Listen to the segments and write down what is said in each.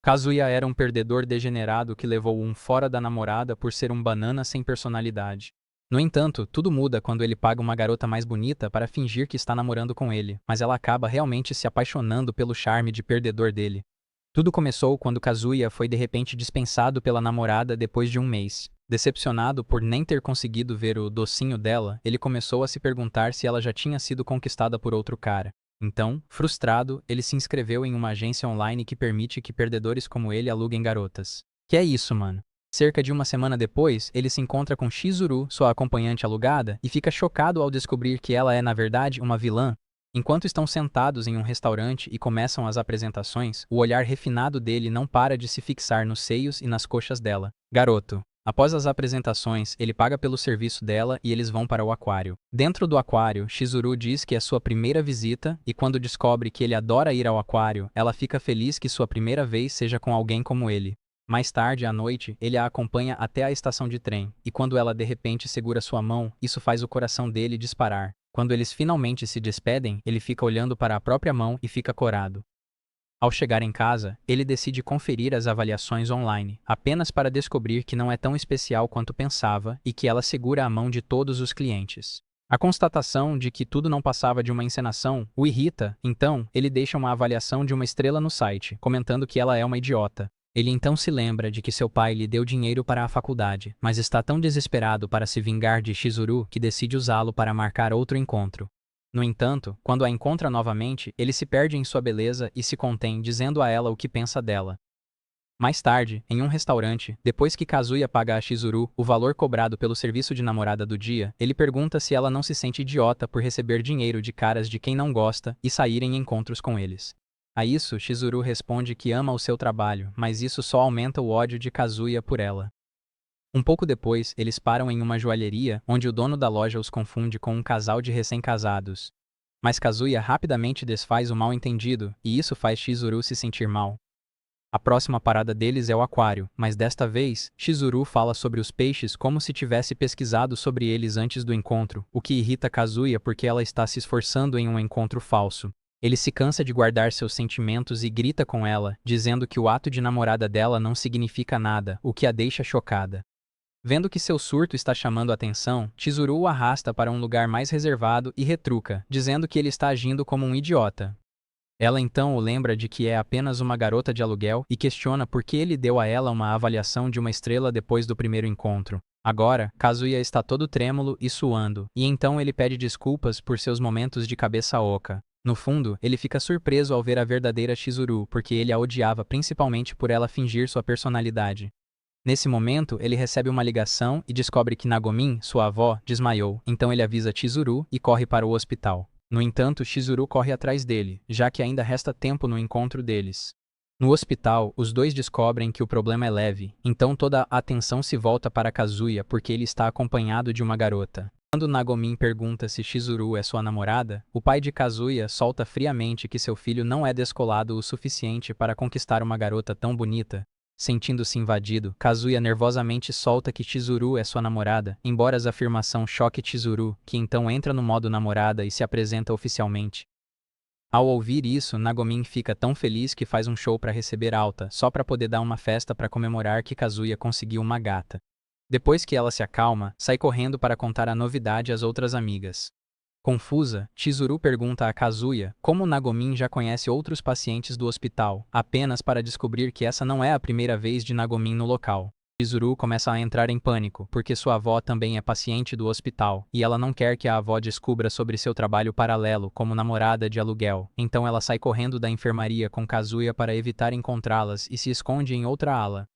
Kazuya era um perdedor degenerado que levou um fora da namorada por ser um banana sem personalidade. No entanto, tudo muda quando ele paga uma garota mais bonita para fingir que está namorando com ele, mas ela acaba realmente se apaixonando pelo charme de perdedor dele. Tudo começou quando Kazuya foi de repente dispensado pela namorada depois de um mês. Decepcionado por nem ter conseguido ver o docinho dela, ele começou a se perguntar se ela já tinha sido conquistada por outro cara. Então, frustrado, ele se inscreveu em uma agência online que permite que perdedores como ele aluguem garotas. Que é isso, mano? Cerca de uma semana depois, ele se encontra com Chizuru, sua acompanhante alugada, e fica chocado ao descobrir que ela é, na verdade, uma vilã. Enquanto estão sentados em um restaurante e começam as apresentações, o olhar refinado dele não para de se fixar nos seios e nas coxas dela. Garoto. Após as apresentações, ele paga pelo serviço dela e eles vão para o aquário. Dentro do aquário, Chizuru diz que é sua primeira visita e quando descobre que ele adora ir ao aquário, ela fica feliz que sua primeira vez seja com alguém como ele. Mais tarde, à noite, ele a acompanha até a estação de trem, e quando ela de repente segura sua mão, isso faz o coração dele disparar. Quando eles finalmente se despedem, ele fica olhando para a própria mão e fica corado. Ao chegar em casa, ele decide conferir as avaliações online, apenas para descobrir que não é tão especial quanto pensava e que ela segura a mão de todos os clientes. A constatação de que tudo não passava de uma encenação o irrita, então, ele deixa uma avaliação de uma estrela no site, comentando que ela é uma idiota. Ele então se lembra de que seu pai lhe deu dinheiro para a faculdade, mas está tão desesperado para se vingar de Chizuru que decide usá-lo para marcar outro encontro. No entanto, quando a encontra novamente, ele se perde em sua beleza e se contém dizendo a ela o que pensa dela. Mais tarde, em um restaurante, depois que Kazuya paga a Chizuru o valor cobrado pelo serviço de namorada do dia, ele pergunta se ela não se sente idiota por receber dinheiro de caras de quem não gosta e sair em encontros com eles. A isso, Chizuru responde que ama o seu trabalho, mas isso só aumenta o ódio de Kazuya por ela. Um pouco depois, eles param em uma joalheria, onde o dono da loja os confunde com um casal de recém-casados. Mas Kazuya rapidamente desfaz o mal-entendido, e isso faz Chizuru se sentir mal. A próxima parada deles é o aquário, mas desta vez, Chizuru fala sobre os peixes como se tivesse pesquisado sobre eles antes do encontro, o que irrita Kazuya porque ela está se esforçando em um encontro falso. Ele se cansa de guardar seus sentimentos e grita com ela, dizendo que o ato de namorada dela não significa nada, o que a deixa chocada. Vendo que seu surto está chamando a atenção, Chizuru o arrasta para um lugar mais reservado e retruca, dizendo que ele está agindo como um idiota. Ela então o lembra de que é apenas uma garota de aluguel e questiona por que ele deu a ela uma avaliação de uma estrela depois do primeiro encontro. Agora, Kazuya está todo trêmulo e suando, e então ele pede desculpas por seus momentos de cabeça oca. No fundo, ele fica surpreso ao ver a verdadeira Chizuru porque ele a odiava principalmente por ela fingir sua personalidade. Nesse momento, ele recebe uma ligação e descobre que Nagomin, sua avó, desmaiou, então ele avisa Chizuru e corre para o hospital. No entanto, Chizuru corre atrás dele, já que ainda resta tempo no encontro deles. No hospital, os dois descobrem que o problema é leve, então toda a atenção se volta para Kazuya porque ele está acompanhado de uma garota. Quando Nagomin pergunta se Chizuru é sua namorada, o pai de Kazuya solta friamente que seu filho não é descolado o suficiente para conquistar uma garota tão bonita. Sentindo-se invadido, Kazuya nervosamente solta que Chizuru é sua namorada, embora a afirmação choque Chizuru, que então entra no modo namorada e se apresenta oficialmente. Ao ouvir isso, Nagomin fica tão feliz que faz um show para receber alta, só para poder dar uma festa para comemorar que Kazuya conseguiu uma gata. Depois que ela se acalma, sai correndo para contar a novidade às outras amigas. Confusa, Chizuru pergunta a Kazuya como Nagomin já conhece outros pacientes do hospital, apenas para descobrir que essa não é a primeira vez de Nagomin no local. Chizuru começa a entrar em pânico, porque sua avó também é paciente do hospital, e ela não quer que a avó descubra sobre seu trabalho paralelo como namorada de aluguel, então ela sai correndo da enfermaria com Kazuya para evitar encontrá-las e se esconde em outra ala.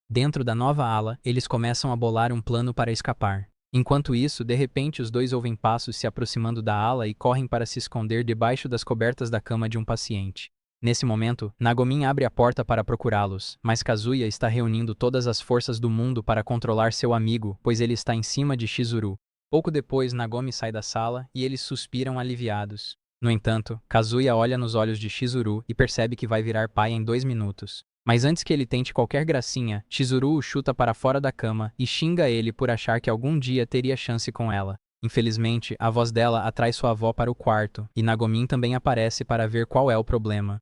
Dentro da nova ala, eles começam a bolar um plano para escapar. Enquanto isso, de repente os dois ouvem passos se aproximando da ala e correm para se esconder debaixo das cobertas da cama de um paciente. Nesse momento, Nagomin abre a porta para procurá-los, mas Kazuya está reunindo todas as forças do mundo para controlar seu amigo, pois ele está em cima de Chizuru. Pouco depois, Nagomi sai da sala e eles suspiram aliviados. No entanto, Kazuya olha nos olhos de Chizuru e percebe que vai virar pai em 2 minutos. Mas antes que ele tente qualquer gracinha, Chizuru o chuta para fora da cama e xinga ele por achar que algum dia teria chance com ela. Infelizmente, a voz dela atrai sua avó para o quarto, e Nagomin também aparece para ver qual é o problema.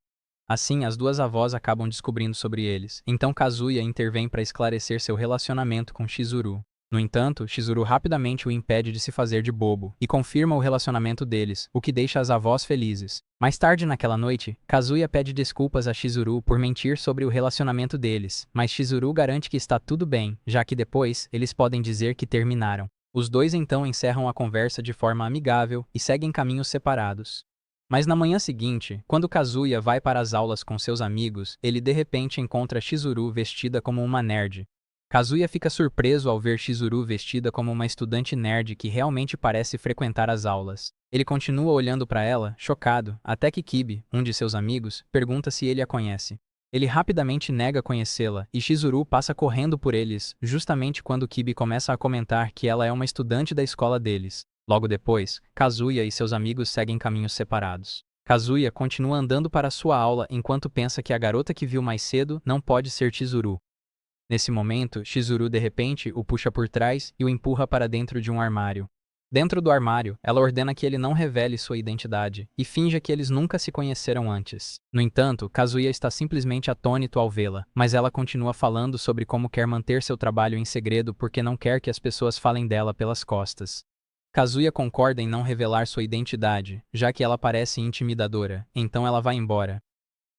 Assim, as duas avós acabam descobrindo sobre eles. Então Kazuya intervém para esclarecer seu relacionamento com Chizuru. No entanto, Chizuru rapidamente o impede de se fazer de bobo e confirma o relacionamento deles, o que deixa as avós felizes. Mais tarde naquela noite, Kazuya pede desculpas a Chizuru por mentir sobre o relacionamento deles, mas Chizuru garante que está tudo bem, já que depois eles podem dizer que terminaram. Os dois então encerram a conversa de forma amigável e seguem caminhos separados. Mas na manhã seguinte, quando Kazuya vai para as aulas com seus amigos, ele de repente encontra Chizuru vestida como uma nerd. Kazuya fica surpreso ao ver Chizuru vestida como uma estudante nerd que realmente parece frequentar as aulas. Ele continua olhando para ela, chocado, até que Kibi, um de seus amigos, pergunta se ele a conhece. Ele rapidamente nega conhecê-la, e Chizuru passa correndo por eles, justamente quando Kibi começa a comentar que ela é uma estudante da escola deles. Logo depois, Kazuya e seus amigos seguem caminhos separados. Kazuya continua andando para sua aula enquanto pensa que a garota que viu mais cedo não pode ser Chizuru. Nesse momento, Chizuru de repente o puxa por trás e o empurra para dentro de um armário. Dentro do armário, ela ordena que ele não revele sua identidade e finja que eles nunca se conheceram antes. No entanto, Kazuya está simplesmente atônito ao vê-la, mas ela continua falando sobre como quer manter seu trabalho em segredo porque não quer que as pessoas falem dela pelas costas. Kazuya concorda em não revelar sua identidade, já que ela parece intimidadora, então ela vai embora.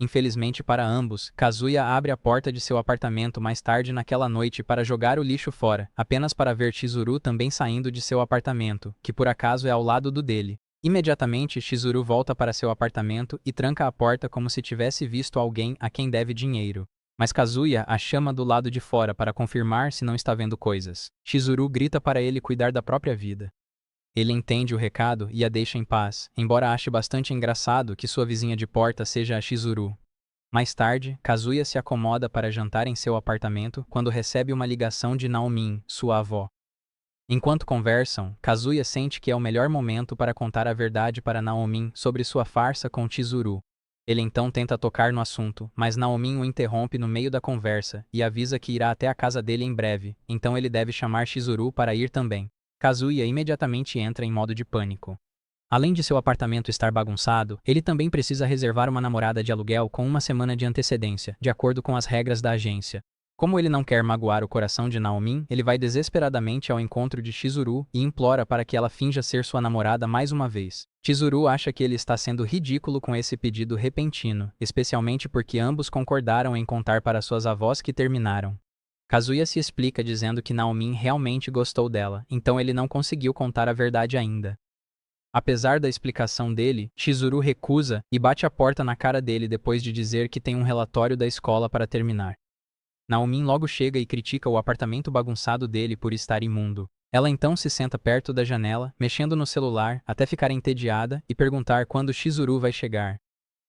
Infelizmente para ambos, Kazuya abre a porta de seu apartamento mais tarde naquela noite para jogar o lixo fora, apenas para ver Chizuru também saindo de seu apartamento, que por acaso é ao lado do dele. Imediatamente, Chizuru volta para seu apartamento e tranca a porta como se tivesse visto alguém a quem deve dinheiro. Mas Kazuya a chama do lado de fora para confirmar se não está vendo coisas. Chizuru grita para ele cuidar da própria vida. Ele entende o recado e a deixa em paz, embora ache bastante engraçado que sua vizinha de porta seja a Chizuru. Mais tarde, Kazuya se acomoda para jantar em seu apartamento quando recebe uma ligação de Naomin, sua avó. Enquanto conversam, Kazuya sente que é o melhor momento para contar a verdade para Naomin sobre sua farsa com Chizuru. Ele então tenta tocar no assunto, mas Naomin o interrompe no meio da conversa e avisa que irá até a casa dele em breve, então ele deve chamar Chizuru para ir também. Kazuya imediatamente entra em modo de pânico. Além de seu apartamento estar bagunçado, ele também precisa reservar uma namorada de aluguel com uma semana de antecedência, de acordo com as regras da agência. Como ele não quer magoar o coração de Naomin, ele vai desesperadamente ao encontro de Chizuru e implora para que ela finja ser sua namorada mais uma vez. Chizuru acha que ele está sendo ridículo com esse pedido repentino, especialmente porque ambos concordaram em contar para suas avós que terminaram. Kazuya se explica dizendo que Naomin realmente gostou dela, então ele não conseguiu contar a verdade ainda. Apesar da explicação dele, Chizuru recusa e bate a porta na cara dele depois de dizer que tem um relatório da escola para terminar. Naomin logo chega e critica o apartamento bagunçado dele por estar imundo. Ela então se senta perto da janela, mexendo no celular, até ficar entediada e perguntar quando Chizuru vai chegar.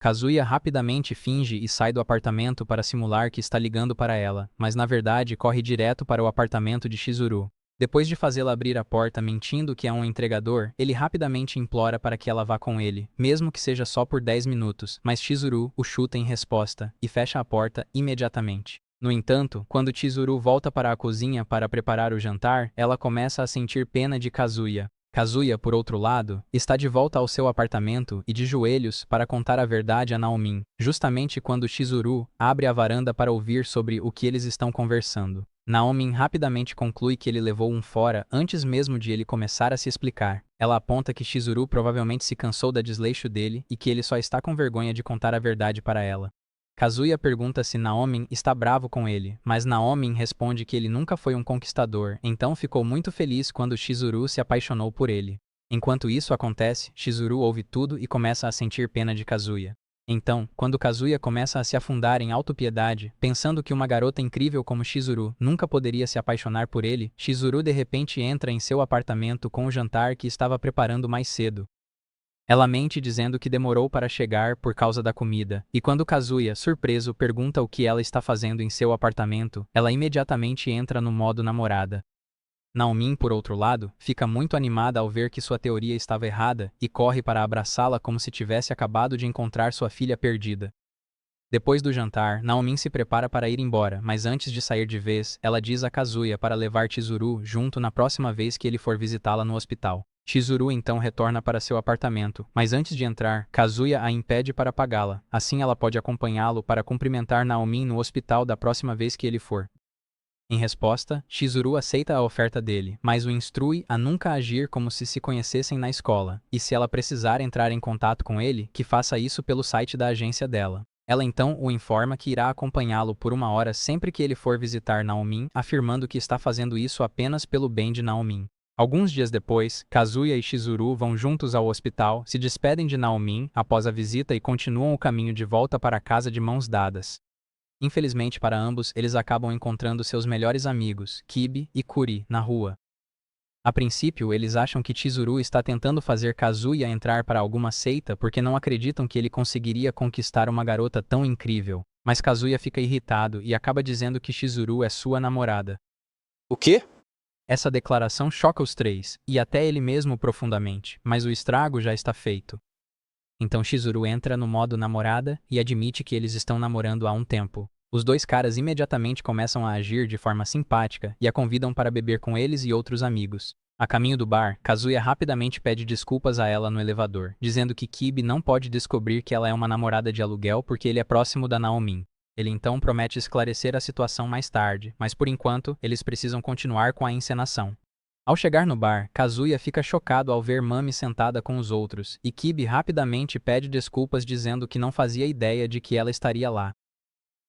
Kazuya rapidamente finge e sai do apartamento para simular que está ligando para ela, mas na verdade corre direto para o apartamento de Chizuru. Depois de fazê-la abrir a porta mentindo que é um entregador, ele rapidamente implora para que ela vá com ele, mesmo que seja só por 10 minutos, mas Chizuru o chuta em resposta e fecha a porta imediatamente. No entanto, quando Chizuru volta para a cozinha para preparar o jantar, ela começa a sentir pena de Kazuya. Kazuya, por outro lado, está de volta ao seu apartamento e de joelhos para contar a verdade a Naomin, justamente quando Chizuru abre a varanda para ouvir sobre o que eles estão conversando. Naomin rapidamente conclui que ele levou um fora antes mesmo de ele começar a se explicar. Ela aponta que Chizuru provavelmente se cansou da desleixo dele e que ele só está com vergonha de contar a verdade para ela. Kazuya pergunta se Naomin está bravo com ele, mas Naomin responde que ele nunca foi um conquistador, então ficou muito feliz quando Chizuru se apaixonou por ele. Enquanto isso acontece, Chizuru ouve tudo e começa a sentir pena de Kazuya. Então, quando Kazuya começa a se afundar em autopiedade, pensando que uma garota incrível como Chizuru nunca poderia se apaixonar por ele, Chizuru de repente entra em seu apartamento com o jantar que estava preparando mais cedo. Ela mente dizendo que demorou para chegar por causa da comida, e quando Kazuya, surpreso, pergunta o que ela está fazendo em seu apartamento, ela imediatamente entra no modo namorada. Naomin, por outro lado, fica muito animada ao ver que sua teoria estava errada e corre para abraçá-la como se tivesse acabado de encontrar sua filha perdida. Depois do jantar, Naomin se prepara para ir embora, mas antes de sair de vez, ela diz a Kazuya para levar Chizuru junto na próxima vez que ele for visitá-la no hospital. Chizuru então retorna para seu apartamento, mas antes de entrar, Kazuya a impede para pagá-la. Assim ela pode acompanhá-lo para cumprimentar Naomin no hospital da próxima vez que ele for. Em resposta, Chizuru aceita a oferta dele, mas o instrui a nunca agir como se conhecessem na escola, e se ela precisar entrar em contato com ele, que faça isso pelo site da agência dela. Ela então o informa que irá acompanhá-lo por 1 hora sempre que ele for visitar Naomin, afirmando que está fazendo isso apenas pelo bem de Naomin. Alguns dias depois, Kazuya e Chizuru vão juntos ao hospital, se despedem de Naomin após a visita e continuam o caminho de volta para casa de mãos dadas. Infelizmente para ambos, eles acabam encontrando seus melhores amigos, Kibi e Kuri, na rua. A princípio, eles acham que Chizuru está tentando fazer Kazuya entrar para alguma seita porque não acreditam que ele conseguiria conquistar uma garota tão incrível. Mas Kazuya fica irritado e acaba dizendo que Chizuru é sua namorada. O quê? Essa declaração choca os três, e até ele mesmo profundamente, mas o estrago já está feito. Então Chizuru entra no modo namorada e admite que eles estão namorando há um tempo. Os dois caras imediatamente começam a agir de forma simpática e a convidam para beber com eles e outros amigos. A caminho do bar, Kazuya rapidamente pede desculpas a ela no elevador, dizendo que Kibi não pode descobrir que ela é uma namorada de aluguel porque ele é próximo da Naomin. Ele então promete esclarecer a situação mais tarde, mas por enquanto, eles precisam continuar com a encenação. Ao chegar no bar, Kazuya fica chocado ao ver Mami sentada com os outros, e Kibi rapidamente pede desculpas dizendo que não fazia ideia de que ela estaria lá.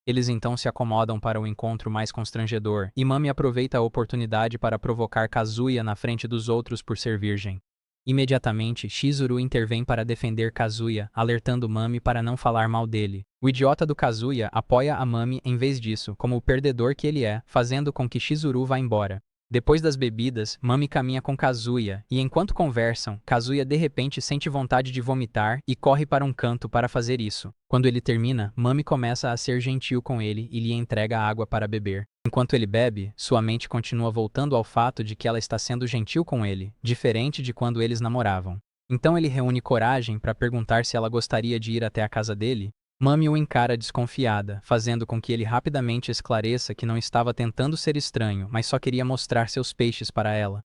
Eles então se acomodam para o encontro mais constrangedor, e Mami aproveita a oportunidade para provocar Kazuya na frente dos outros por ser virgem. Imediatamente, Chizuru intervém para defender Kazuya, alertando Mami para não falar mal dele. O idiota do Kazuya apoia a Mami em vez disso, como o perdedor que ele é, fazendo com que Chizuru vá embora. Depois das bebidas, Mami caminha com Kazuya, e enquanto conversam, Kazuya de repente sente vontade de vomitar e corre para um canto para fazer isso. Quando ele termina, Mami começa a ser gentil com ele e lhe entrega água para beber. Enquanto ele bebe, sua mente continua voltando ao fato de que ela está sendo gentil com ele, diferente de quando eles namoravam. Então ele reúne coragem para perguntar se ela gostaria de ir até a casa dele. Mami o encara desconfiada, fazendo com que ele rapidamente esclareça que não estava tentando ser estranho, mas só queria mostrar seus peixes para ela.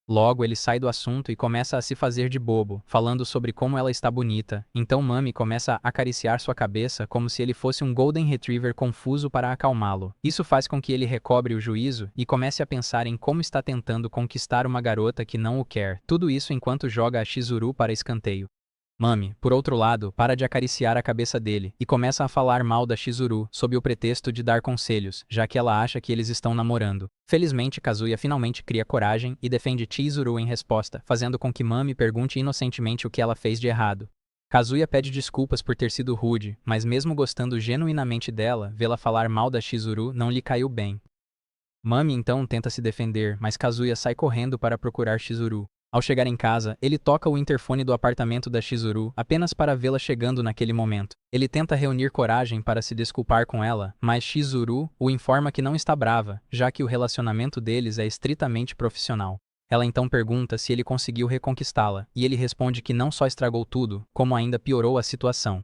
Logo ele sai do assunto e começa a se fazer de bobo, falando sobre como ela está bonita, então Mami começa a acariciar sua cabeça como se ele fosse um Golden Retriever confuso para acalmá-lo. Isso faz com que ele recobre o juízo e comece a pensar em como está tentando conquistar uma garota que não o quer, tudo isso enquanto joga a Chizuru para escanteio. Mami, por outro lado, para de acariciar a cabeça dele e começa a falar mal da Chizuru, sob o pretexto de dar conselhos, já que ela acha que eles estão namorando. Felizmente, Kazuya finalmente cria coragem e defende Chizuru em resposta, fazendo com que Mami pergunte inocentemente o que ela fez de errado. Kazuya pede desculpas por ter sido rude, mas mesmo gostando genuinamente dela, vê-la falar mal da Chizuru não lhe caiu bem. Mami então tenta se defender, mas Kazuya sai correndo para procurar Chizuru. Ao chegar em casa, ele toca o interfone do apartamento da Chizuru apenas para vê-la chegando naquele momento. Ele tenta reunir coragem para se desculpar com ela, mas Chizuru o informa que não está brava, já que o relacionamento deles é estritamente profissional. Ela então pergunta se ele conseguiu reconquistá-la, e ele responde que não só estragou tudo, como ainda piorou a situação.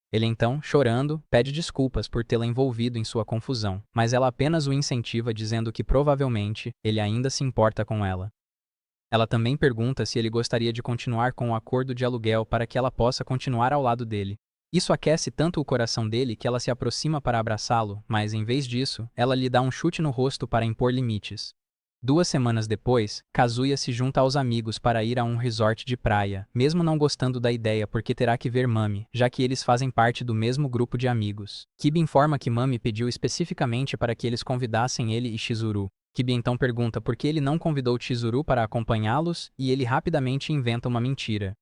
Ele então, chorando, pede desculpas por tê-la envolvido em sua confusão, mas ela apenas o incentiva dizendo que provavelmente ele ainda se importa com ela. Ela também pergunta se ele gostaria de continuar com o acordo de aluguel para que ela possa continuar ao lado dele. Isso aquece tanto o coração dele que ela se aproxima para abraçá-lo, mas em vez disso, ela lhe dá um chute no rosto para impor limites. 2 semanas depois, Kazuya se junta aos amigos para ir a um resort de praia, mesmo não gostando da ideia porque terá que ver Mami, já que eles fazem parte do mesmo grupo de amigos. Kibi informa que Mami pediu especificamente para que eles convidassem ele e Chizuru. Kibi então pergunta por que ele não convidou Chizuru para acompanhá-los, e ele rapidamente inventa uma mentira.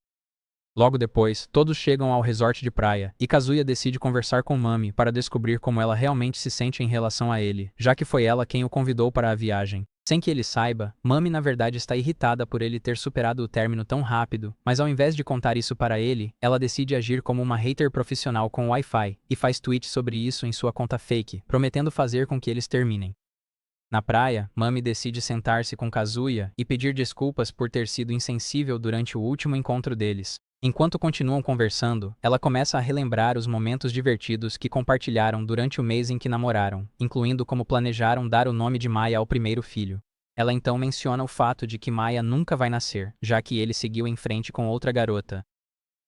Logo depois, todos chegam ao resort de praia, e Kazuya decide conversar com Mami para descobrir como ela realmente se sente em relação a ele, já que foi ela quem o convidou para a viagem. Sem que ele saiba, Mami na verdade está irritada por ele ter superado o término tão rápido, mas ao invés de contar isso para ele, ela decide agir como uma hater profissional com Wi-Fi, e faz tweet sobre isso em sua conta fake, prometendo fazer com que eles terminem. Na praia, Mami decide sentar-se com Kazuya e pedir desculpas por ter sido insensível durante o último encontro deles. Enquanto continuam conversando, ela começa a relembrar os momentos divertidos que compartilharam durante o mês em que namoraram, incluindo como planejaram dar o nome de Maya ao primeiro filho. Ela então menciona o fato de que Maya nunca vai nascer, já que ele seguiu em frente com outra garota.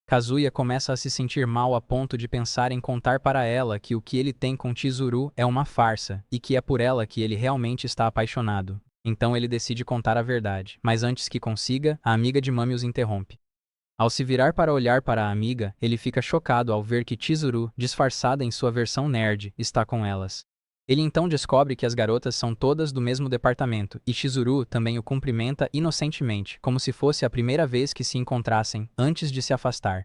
Kazuya começa a se sentir mal a ponto de pensar em contar para ela que o que ele tem com Chizuru é uma farsa, e que é por ela que ele realmente está apaixonado. Então ele decide contar a verdade, mas antes que consiga, a amiga de Mami os interrompe. Ao se virar para olhar para a amiga, ele fica chocado ao ver que Chizuru, disfarçada em sua versão nerd, está com elas. Ele então descobre que as garotas são todas do mesmo departamento, e Chizuru também o cumprimenta inocentemente, como se fosse a primeira vez que se encontrassem, antes de se afastar.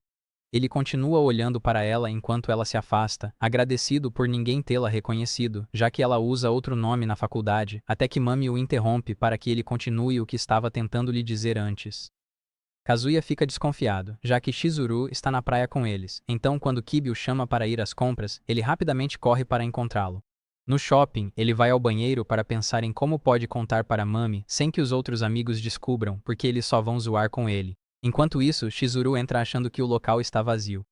Ele continua olhando para ela enquanto ela se afasta, agradecido por ninguém tê-la reconhecido, já que ela usa outro nome na faculdade, até que Mami o interrompe para que ele continue o que estava tentando lhe dizer antes. Kazuya fica desconfiado, já que Chizuru está na praia com eles, então quando Kibi o chama para ir às compras, ele rapidamente corre para encontrá-lo. No shopping, ele vai ao banheiro para pensar em como pode contar para Mami sem que os outros amigos descubram, porque eles só vão zoar com ele. Enquanto isso, Chizuru entra achando que o local está vazio.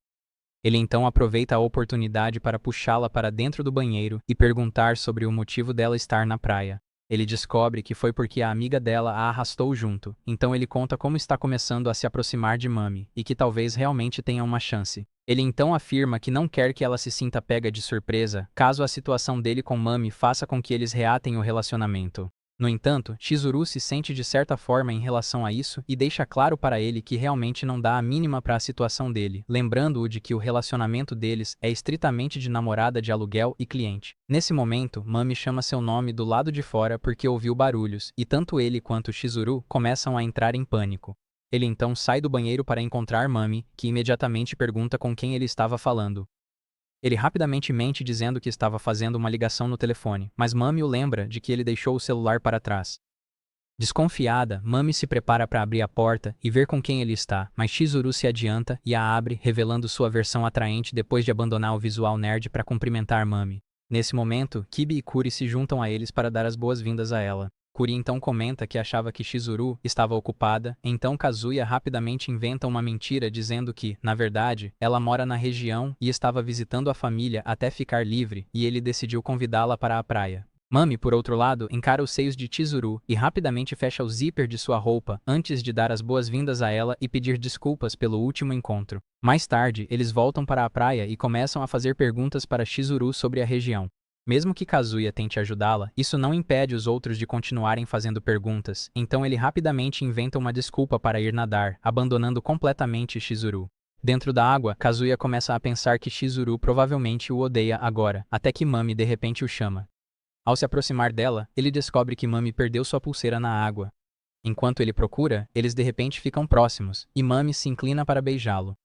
Ele então aproveita a oportunidade para puxá-la para dentro do banheiro e perguntar sobre o motivo dela estar na praia. Ele descobre que foi porque a amiga dela a arrastou junto, então ele conta como está começando a se aproximar de Mami, e que talvez realmente tenha uma chance. Ele então afirma que não quer que ela se sinta pega de surpresa, caso a situação dele com Mami faça com que eles reatem o relacionamento. No entanto, Chizuru se sente de certa forma em relação a isso e deixa claro para ele que realmente não dá a mínima para a situação dele, lembrando-o de que o relacionamento deles é estritamente de namorada de aluguel e cliente. Nesse momento, Mami chama seu nome do lado de fora porque ouviu barulhos, e tanto ele quanto Chizuru começam a entrar em pânico. Ele então sai do banheiro para encontrar Mami, que imediatamente pergunta com quem ele estava falando. Ele rapidamente mente dizendo que estava fazendo uma ligação no telefone, mas Mami o lembra de que ele deixou o celular para trás. Desconfiada, Mami se prepara para abrir a porta e ver com quem ele está, mas Chizuru se adianta e a abre, revelando sua versão atraente depois de abandonar o visual nerd para cumprimentar Mami. Nesse momento, Kibi e Kuri se juntam a eles para dar as boas-vindas a ela. Kuri então comenta que achava que Chizuru estava ocupada, então Kazuya rapidamente inventa uma mentira dizendo que, na verdade, ela mora na região e estava visitando a família até ficar livre, e ele decidiu convidá-la para a praia. Mami, por outro lado, encara os seios de Chizuru e rapidamente fecha o zíper de sua roupa antes de dar as boas-vindas a ela e pedir desculpas pelo último encontro. Mais tarde, eles voltam para a praia e começam a fazer perguntas para Chizuru sobre a região. Mesmo que Kazuya tente ajudá-la, isso não impede os outros de continuarem fazendo perguntas, então ele rapidamente inventa uma desculpa para ir nadar, abandonando completamente Chizuru. Dentro da água, Kazuya começa a pensar que Chizuru provavelmente o odeia agora, até que Mami de repente o chama. Ao se aproximar dela, ele descobre que Mami perdeu sua pulseira na água. Enquanto ele procura, eles de repente ficam próximos, e Mami se inclina para beijá-lo.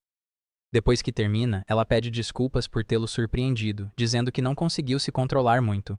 Depois que termina, ela pede desculpas por tê-lo surpreendido, dizendo que não conseguiu se controlar muito.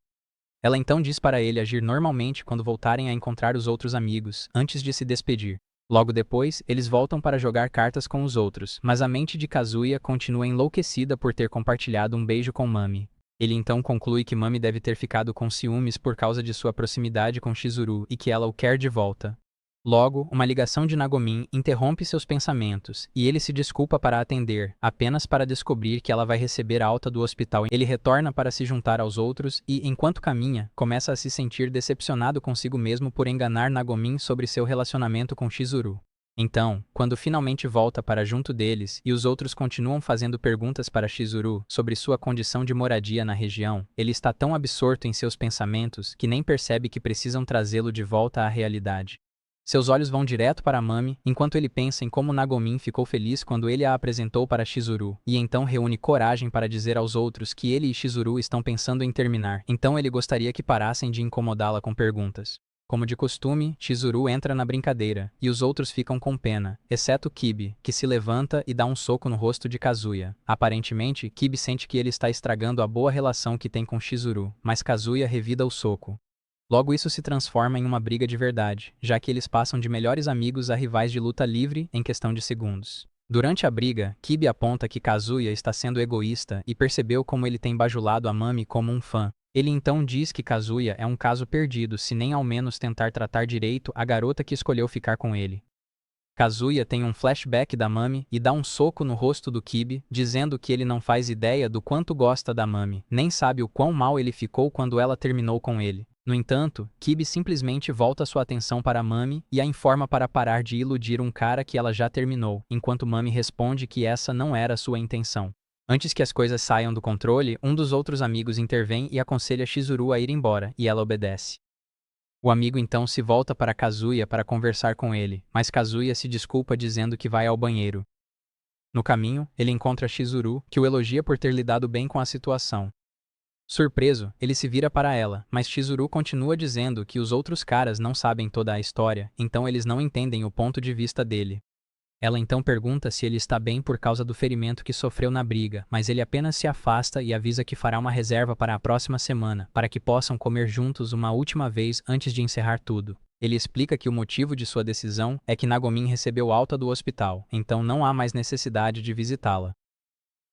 Ela então diz para ele agir normalmente quando voltarem a encontrar os outros amigos, antes de se despedir. Logo depois, eles voltam para jogar cartas com os outros, mas a mente de Kazuya continua enlouquecida por ter compartilhado um beijo com Mami. Ele então conclui que Mami deve ter ficado com ciúmes por causa de sua proximidade com Chizuru e que ela o quer de volta. Logo, uma ligação de Nagomin interrompe seus pensamentos, e ele se desculpa para atender, apenas para descobrir que ela vai receber alta do hospital. Ele retorna para se juntar aos outros e, enquanto caminha, começa a se sentir decepcionado consigo mesmo por enganar Nagomin sobre seu relacionamento com Chizuru. Então, quando finalmente volta para junto deles e os outros continuam fazendo perguntas para Chizuru sobre sua condição de moradia na região, ele está tão absorto em seus pensamentos que nem percebe que precisam trazê-lo de volta à realidade. Seus olhos vão direto para Mami, enquanto ele pensa em como Nagomin ficou feliz quando ele a apresentou para Chizuru, e então reúne coragem para dizer aos outros que ele e Chizuru estão pensando em terminar, então ele gostaria que parassem de incomodá-la com perguntas. Como de costume, Chizuru entra na brincadeira, e os outros ficam com pena, exceto Kibi, que se levanta e dá um soco no rosto de Kazuya. Aparentemente, Kibi sente que ele está estragando a boa relação que tem com Chizuru, mas Kazuya revida o soco. Logo isso se transforma em uma briga de verdade, já que eles passam de melhores amigos a rivais de luta livre em questão de segundos. Durante a briga, Kibi aponta que Kazuya está sendo egoísta e percebeu como ele tem bajulado a Mami como um fã. Ele então diz que Kazuya é um caso perdido se nem ao menos tentar tratar direito a garota que escolheu ficar com ele. Kazuya tem um flashback da Mami e dá um soco no rosto do Kibi, dizendo que ele não faz ideia do quanto gosta da Mami, nem sabe o quão mal ele ficou quando ela terminou com ele. No entanto, Kibi simplesmente volta sua atenção para Mami e a informa para parar de iludir um cara que ela já terminou, enquanto Mami responde que essa não era sua intenção. Antes que as coisas saiam do controle, um dos outros amigos intervém e aconselha Chizuru a ir embora, e ela obedece. O amigo então se volta para Kazuya para conversar com ele, mas Kazuya se desculpa dizendo que vai ao banheiro. No caminho, ele encontra Chizuru, que o elogia por ter lidado bem com a situação. Surpreso, ele se vira para ela, mas Chizuru continua dizendo que os outros caras não sabem toda a história, então eles não entendem o ponto de vista dele. Ela então pergunta se ele está bem por causa do ferimento que sofreu na briga, mas ele apenas se afasta e avisa que fará uma reserva para a próxima semana, para que possam comer juntos uma última vez antes de encerrar tudo. Ele explica que o motivo de sua decisão é que Nagomin recebeu alta do hospital, então não há mais necessidade de visitá-la.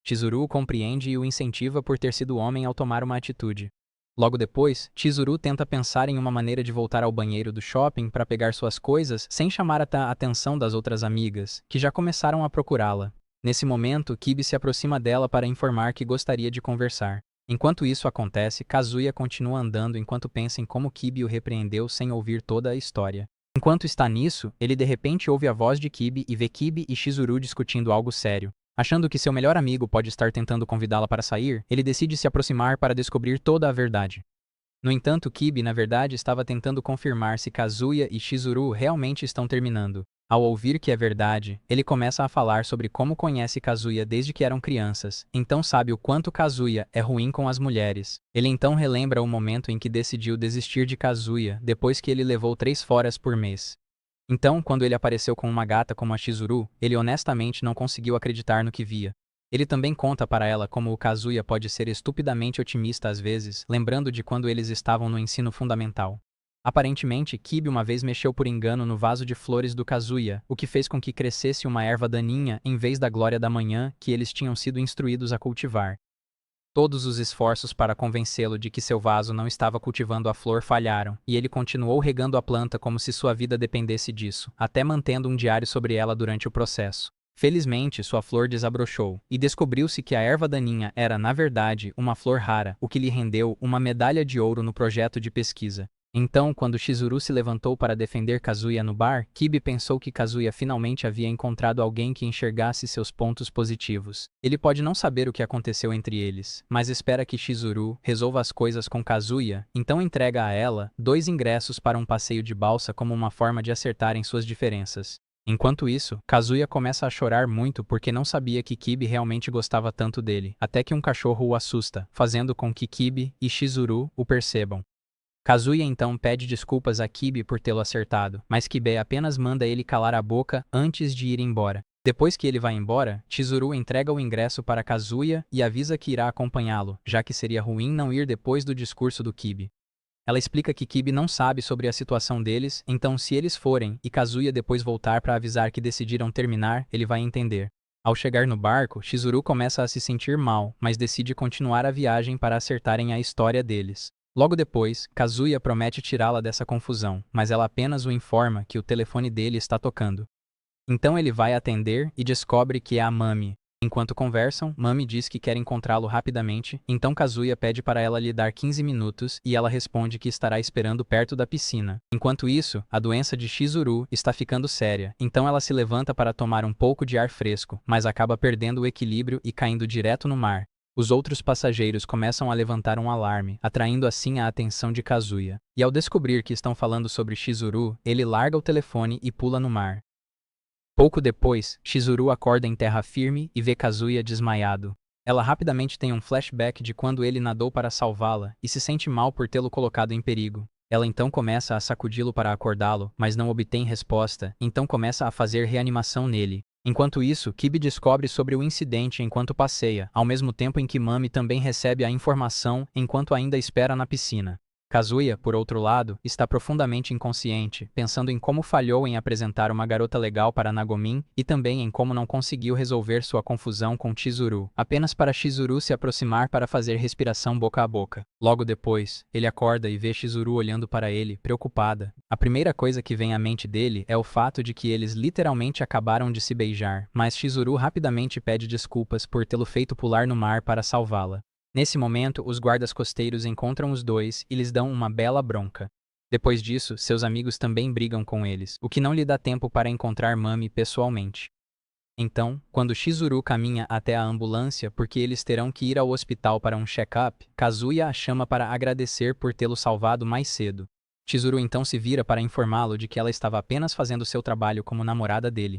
Chizuru o compreende e o incentiva por ter sido homem ao tomar uma atitude. Logo depois, Chizuru tenta pensar em uma maneira de voltar ao banheiro do shopping para pegar suas coisas sem chamar a atenção das outras amigas, que já começaram a procurá-la. Nesse momento, Kibi se aproxima dela para informar que gostaria de conversar. Enquanto isso acontece, Kazuya continua andando enquanto pensa em como Kibi o repreendeu sem ouvir toda a história. Enquanto está nisso, ele de repente ouve a voz de Kibi e vê Kibi e Chizuru discutindo algo sério. Achando que seu melhor amigo pode estar tentando convidá-la para sair, ele decide se aproximar para descobrir toda a verdade. No entanto, Kibi na verdade estava tentando confirmar se Kazuya e Chizuru realmente estão terminando. Ao ouvir que é verdade, ele começa a falar sobre como conhece Kazuya desde que eram crianças, então sabe o quanto Kazuya é ruim com as mulheres. Ele então relembra o momento em que decidiu desistir de Kazuya depois que ele levou 3 foras por mês. Então, quando ele apareceu com uma gata como a Chizuru, ele honestamente não conseguiu acreditar no que via. Ele também conta para ela como o Kazuya pode ser estupidamente otimista às vezes, lembrando de quando eles estavam no ensino fundamental. Aparentemente, Kibi uma vez mexeu por engano no vaso de flores do Kazuya, o que fez com que crescesse uma erva daninha em vez da glória da manhã que eles tinham sido instruídos a cultivar. Todos os esforços para convencê-lo de que seu vaso não estava cultivando a flor falharam, e ele continuou regando a planta como se sua vida dependesse disso, até mantendo um diário sobre ela durante o processo. Felizmente, sua flor desabrochou, e descobriu-se que a erva daninha era, na verdade, uma flor rara, o que lhe rendeu uma medalha de ouro no projeto de pesquisa. Então, quando Chizuru se levantou para defender Kazuya no bar, Kibi pensou que Kazuya finalmente havia encontrado alguém que enxergasse seus pontos positivos. Ele pode não saber o que aconteceu entre eles, mas espera que Chizuru resolva as coisas com Kazuya, então entrega a ela 2 ingressos para um passeio de balsa como uma forma de acertarem suas diferenças. Enquanto isso, Kazuya começa a chorar muito porque não sabia que Kibi realmente gostava tanto dele, até que um cachorro o assusta, fazendo com que Kibi e Chizuru o percebam. Kazuya então pede desculpas a Kibi por tê-lo acertado, mas Kibe apenas manda ele calar a boca antes de ir embora. Depois que ele vai embora, Chizuru entrega o ingresso para Kazuya e avisa que irá acompanhá-lo, já que seria ruim não ir depois do discurso do Kibi. Ela explica que Kibi não sabe sobre a situação deles, então se eles forem e Kazuya depois voltar para avisar que decidiram terminar, ele vai entender. Ao chegar no barco, Chizuru começa a se sentir mal, mas decide continuar a viagem para acertarem a história deles. Logo depois, Kazuya promete tirá-la dessa confusão, mas ela apenas o informa que o telefone dele está tocando. Então ele vai atender e descobre que é a Mami. Enquanto conversam, Mami diz que quer encontrá-lo rapidamente, então Kazuya pede para ela lhe dar 15 minutos e ela responde que estará esperando perto da piscina. Enquanto isso, a doença de Chizuru está ficando séria, então ela se levanta para tomar um pouco de ar fresco, mas acaba perdendo o equilíbrio e caindo direto no mar. Os outros passageiros começam a levantar um alarme, atraindo assim a atenção de Kazuya. E ao descobrir que estão falando sobre Chizuru, ele larga o telefone e pula no mar. Pouco depois, Chizuru acorda em terra firme e vê Kazuya desmaiado. Ela rapidamente tem um flashback de quando ele nadou para salvá-la e se sente mal por tê-lo colocado em perigo. Ela então começa a sacudi-lo para acordá-lo, mas não obtém resposta, então começa a fazer reanimação nele. Enquanto isso, Kibi descobre sobre o incidente enquanto passeia, ao mesmo tempo em que Mami também recebe a informação enquanto ainda espera na piscina. Kazuya, por outro lado, está profundamente inconsciente, pensando em como falhou em apresentar uma garota legal para Nagomin e também em como não conseguiu resolver sua confusão com Chizuru, apenas para Chizuru se aproximar para fazer respiração boca a boca. Logo depois, ele acorda e vê Chizuru olhando para ele, preocupada. A primeira coisa que vem à mente dele é o fato de que eles literalmente acabaram de se beijar, mas Chizuru rapidamente pede desculpas por tê-lo feito pular no mar para salvá-la. Nesse momento, os guardas costeiros encontram os dois e lhes dão uma bela bronca. Depois disso, seus amigos também brigam com eles, o que não lhe dá tempo para encontrar Mami pessoalmente. Então, quando Chizuru caminha até a ambulância porque eles terão que ir ao hospital para um check-up, Kazuya a chama para agradecer por tê-lo salvado mais cedo. Chizuru então se vira para informá-lo de que ela estava apenas fazendo seu trabalho como namorada dele.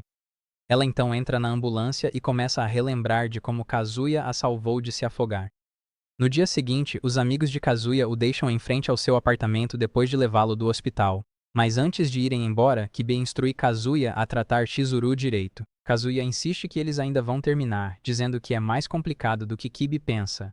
Ela então entra na ambulância e começa a relembrar de como Kazuya a salvou de se afogar. No dia seguinte, os amigos de Kazuya o deixam em frente ao seu apartamento depois de levá-lo do hospital. Mas antes de irem embora, Kibe instrui Kazuya a tratar Chizuru direito. Kazuya insiste que eles ainda vão terminar, dizendo que é mais complicado do que Kibe pensa.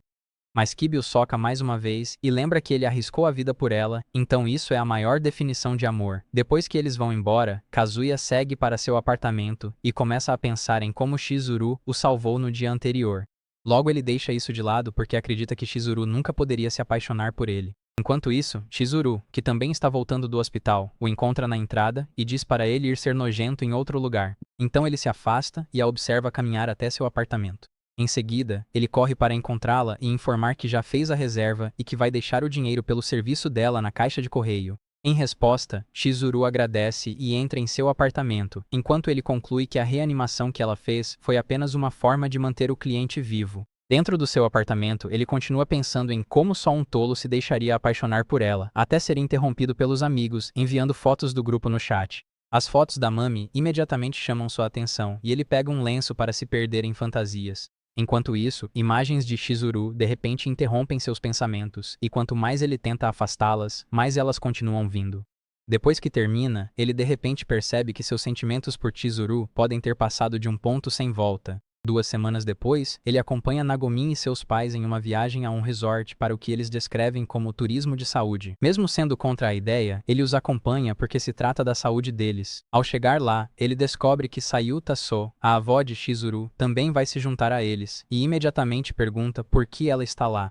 Mas Kibe o soca mais uma vez e lembra que ele arriscou a vida por ela, então isso é a maior definição de amor. Depois que eles vão embora, Kazuya segue para seu apartamento e começa a pensar em como Chizuru o salvou no dia anterior. Logo ele deixa isso de lado porque acredita que Chizuru nunca poderia se apaixonar por ele. Enquanto isso, Chizuru, que também está voltando do hospital, o encontra na entrada e diz para ele ir ser nojento em outro lugar. Então ele se afasta e a observa caminhar até seu apartamento. Em seguida, ele corre para encontrá-la e informar que já fez a reserva e que vai deixar o dinheiro pelo serviço dela na caixa de correio. Em resposta, Chizuru agradece e entra em seu apartamento, enquanto ele conclui que a reanimação que ela fez foi apenas uma forma de manter o cliente vivo. Dentro do seu apartamento, ele continua pensando em como só um tolo se deixaria apaixonar por ela, até ser interrompido pelos amigos, enviando fotos do grupo no chat. As fotos da Mami imediatamente chamam sua atenção e ele pega um lenço para se perder em fantasias. Enquanto isso, imagens de Chizuru de repente interrompem seus pensamentos, e quanto mais ele tenta afastá-las, mais elas continuam vindo. Depois que termina, ele de repente percebe que seus sentimentos por Chizuru podem ter passado de um ponto sem volta. 2 semanas depois, ele acompanha Nagomin e seus pais em uma viagem a um resort para o que eles descrevem como turismo de saúde. Mesmo sendo contra a ideia, ele os acompanha porque se trata da saúde deles. Ao chegar lá, ele descobre que Sayuta So, a avó de Chizuru, também vai se juntar a eles, e imediatamente pergunta por que ela está lá.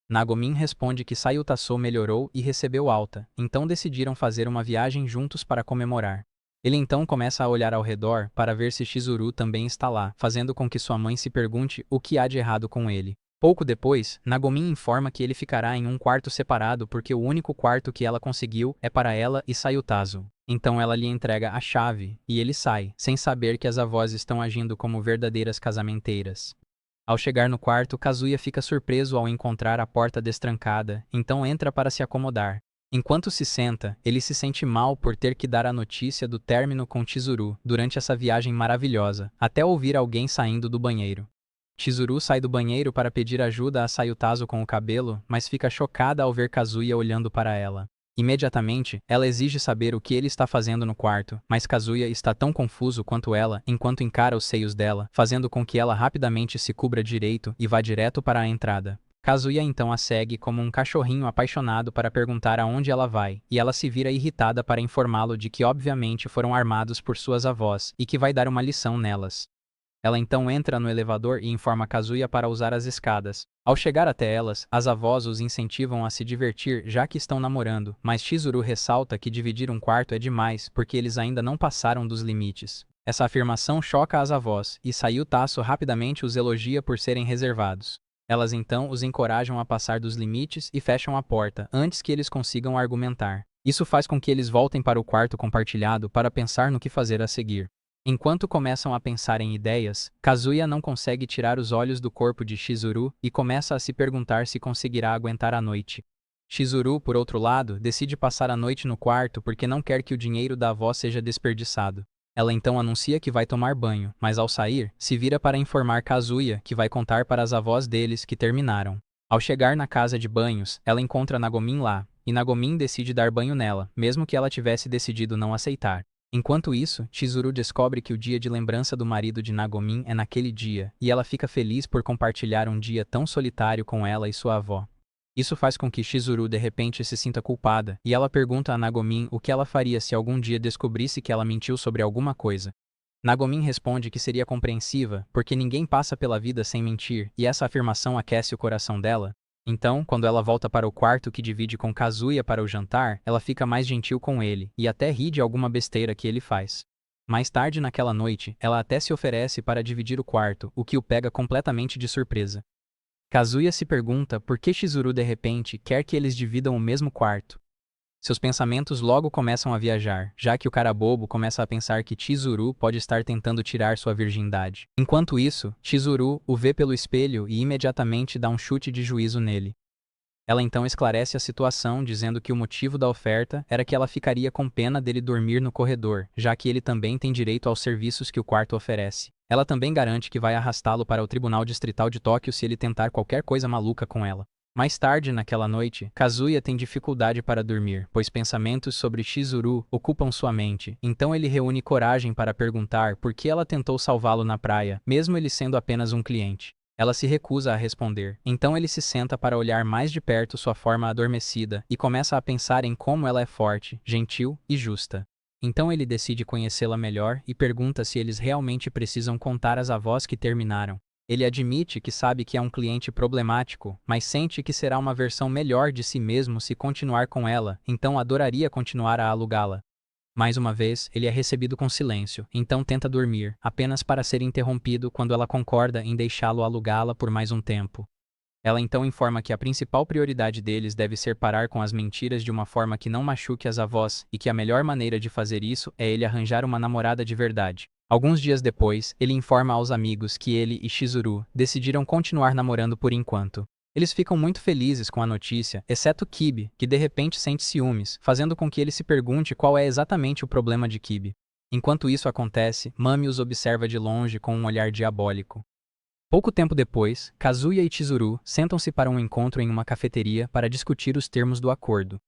Nagomin responde que Sayuta So melhorou e recebeu alta, então decidiram fazer uma viagem juntos para comemorar. Ele então começa a olhar ao redor para ver se Chizuru também está lá, fazendo com que sua mãe se pergunte o que há de errado com ele. Pouco depois, Nagomin informa que ele ficará em um quarto separado porque o único quarto que ela conseguiu é para ela e Sayutazo. Então ela lhe entrega a chave, e ele sai, sem saber que as avós estão agindo como verdadeiras casamenteiras. Ao chegar no quarto, Kazuya fica surpreso ao encontrar a porta destrancada, então entra para se acomodar. Enquanto se senta, ele se sente mal por ter que dar a notícia do término com Chizuru durante essa viagem maravilhosa, até ouvir alguém saindo do banheiro. Chizuru sai do banheiro para pedir ajuda a Sayutazo com o cabelo, mas fica chocada ao ver Kazuya olhando para ela. Imediatamente, ela exige saber o que ele está fazendo no quarto, mas Kazuya está tão confuso quanto ela enquanto encara os seios dela, fazendo com que ela rapidamente se cubra direito e vá direto para a entrada. Kazuya então a segue como um cachorrinho apaixonado para perguntar aonde ela vai, e ela se vira irritada para informá-lo de que obviamente foram armados por suas avós e que vai dar uma lição nelas. Ela então entra no elevador e informa Kazuya para usar as escadas. Ao chegar até elas, as avós os incentivam a se divertir já que estão namorando, mas Chizuru ressalta que dividir um quarto é demais porque eles ainda não passaram dos limites. Essa afirmação choca as avós, e Sayutazo rapidamente os elogia por serem reservados. Elas então os encorajam a passar dos limites e fecham a porta antes que eles consigam argumentar. Isso faz com que eles voltem para o quarto compartilhado para pensar no que fazer a seguir. Enquanto começam a pensar em ideias, Kazuya não consegue tirar os olhos do corpo de Chizuru e começa a se perguntar se conseguirá aguentar a noite. Chizuru, por outro lado, decide passar a noite no quarto porque não quer que o dinheiro da avó seja desperdiçado. Ela então anuncia que vai tomar banho, mas ao sair, se vira para informar Kazuya que vai contar para as avós deles que terminaram. Ao chegar na casa de banhos, ela encontra Nagomin lá, e Nagomin decide dar banho nela, mesmo que ela tivesse decidido não aceitar. Enquanto isso, Chizuru descobre que o dia de lembrança do marido de Nagomin é naquele dia, e ela fica feliz por compartilhar um dia tão solitário com ela e sua avó. Isso faz com que Chizuru de repente se sinta culpada, e ela pergunta a Nagomin o que ela faria se algum dia descobrisse que ela mentiu sobre alguma coisa. Nagomin responde que seria compreensiva, porque ninguém passa pela vida sem mentir, e essa afirmação aquece o coração dela. Então, quando ela volta para o quarto que divide com Kazuya para o jantar, ela fica mais gentil com ele, e até ri de alguma besteira que ele faz. Mais tarde naquela noite, ela até se oferece para dividir o quarto, o que o pega completamente de surpresa. Kazuya se pergunta por que Chizuru de repente quer que eles dividam o mesmo quarto. Seus pensamentos logo começam a viajar, já que o cara bobo começa a pensar que Chizuru pode estar tentando tirar sua virgindade. Enquanto isso, Chizuru o vê pelo espelho e imediatamente dá um chute de juízo nele. Ela então esclarece a situação, dizendo que o motivo da oferta era que ela ficaria com pena dele dormir no corredor, já que ele também tem direito aos serviços que o quarto oferece. Ela também garante que vai arrastá-lo para o Tribunal Distrital de Tóquio se ele tentar qualquer coisa maluca com ela. Mais tarde, naquela noite, Kazuya tem dificuldade para dormir, pois pensamentos sobre Chizuru ocupam sua mente. Então ele reúne coragem para perguntar por que ela tentou salvá-lo na praia, mesmo ele sendo apenas um cliente. Ela se recusa a responder. Então ele se senta para olhar mais de perto sua forma adormecida e começa a pensar em como ela é forte, gentil e justa. Então ele decide conhecê-la melhor e pergunta se eles realmente precisam contar às avós que terminaram. Ele admite que sabe que é um cliente problemático, mas sente que será uma versão melhor de si mesmo se continuar com ela, então adoraria continuar a alugá-la. Mais uma vez, ele é recebido com silêncio, então tenta dormir, apenas para ser interrompido quando ela concorda em deixá-lo alugá-la por mais um tempo. Ela então informa que a principal prioridade deles deve ser parar com as mentiras de uma forma que não machuque as avós e que a melhor maneira de fazer isso é ele arranjar uma namorada de verdade. Alguns dias depois, ele informa aos amigos que ele e Chizuru decidiram continuar namorando por enquanto. Eles ficam muito felizes com a notícia, exceto Kibi, que de repente sente ciúmes, fazendo com que ele se pergunte qual é exatamente o problema de Kibi. Enquanto isso acontece, Mami os observa de longe com um olhar diabólico. Pouco tempo depois, Kazuya e Chizuru sentam-se para um encontro em uma cafeteria para discutir os termos do acordo.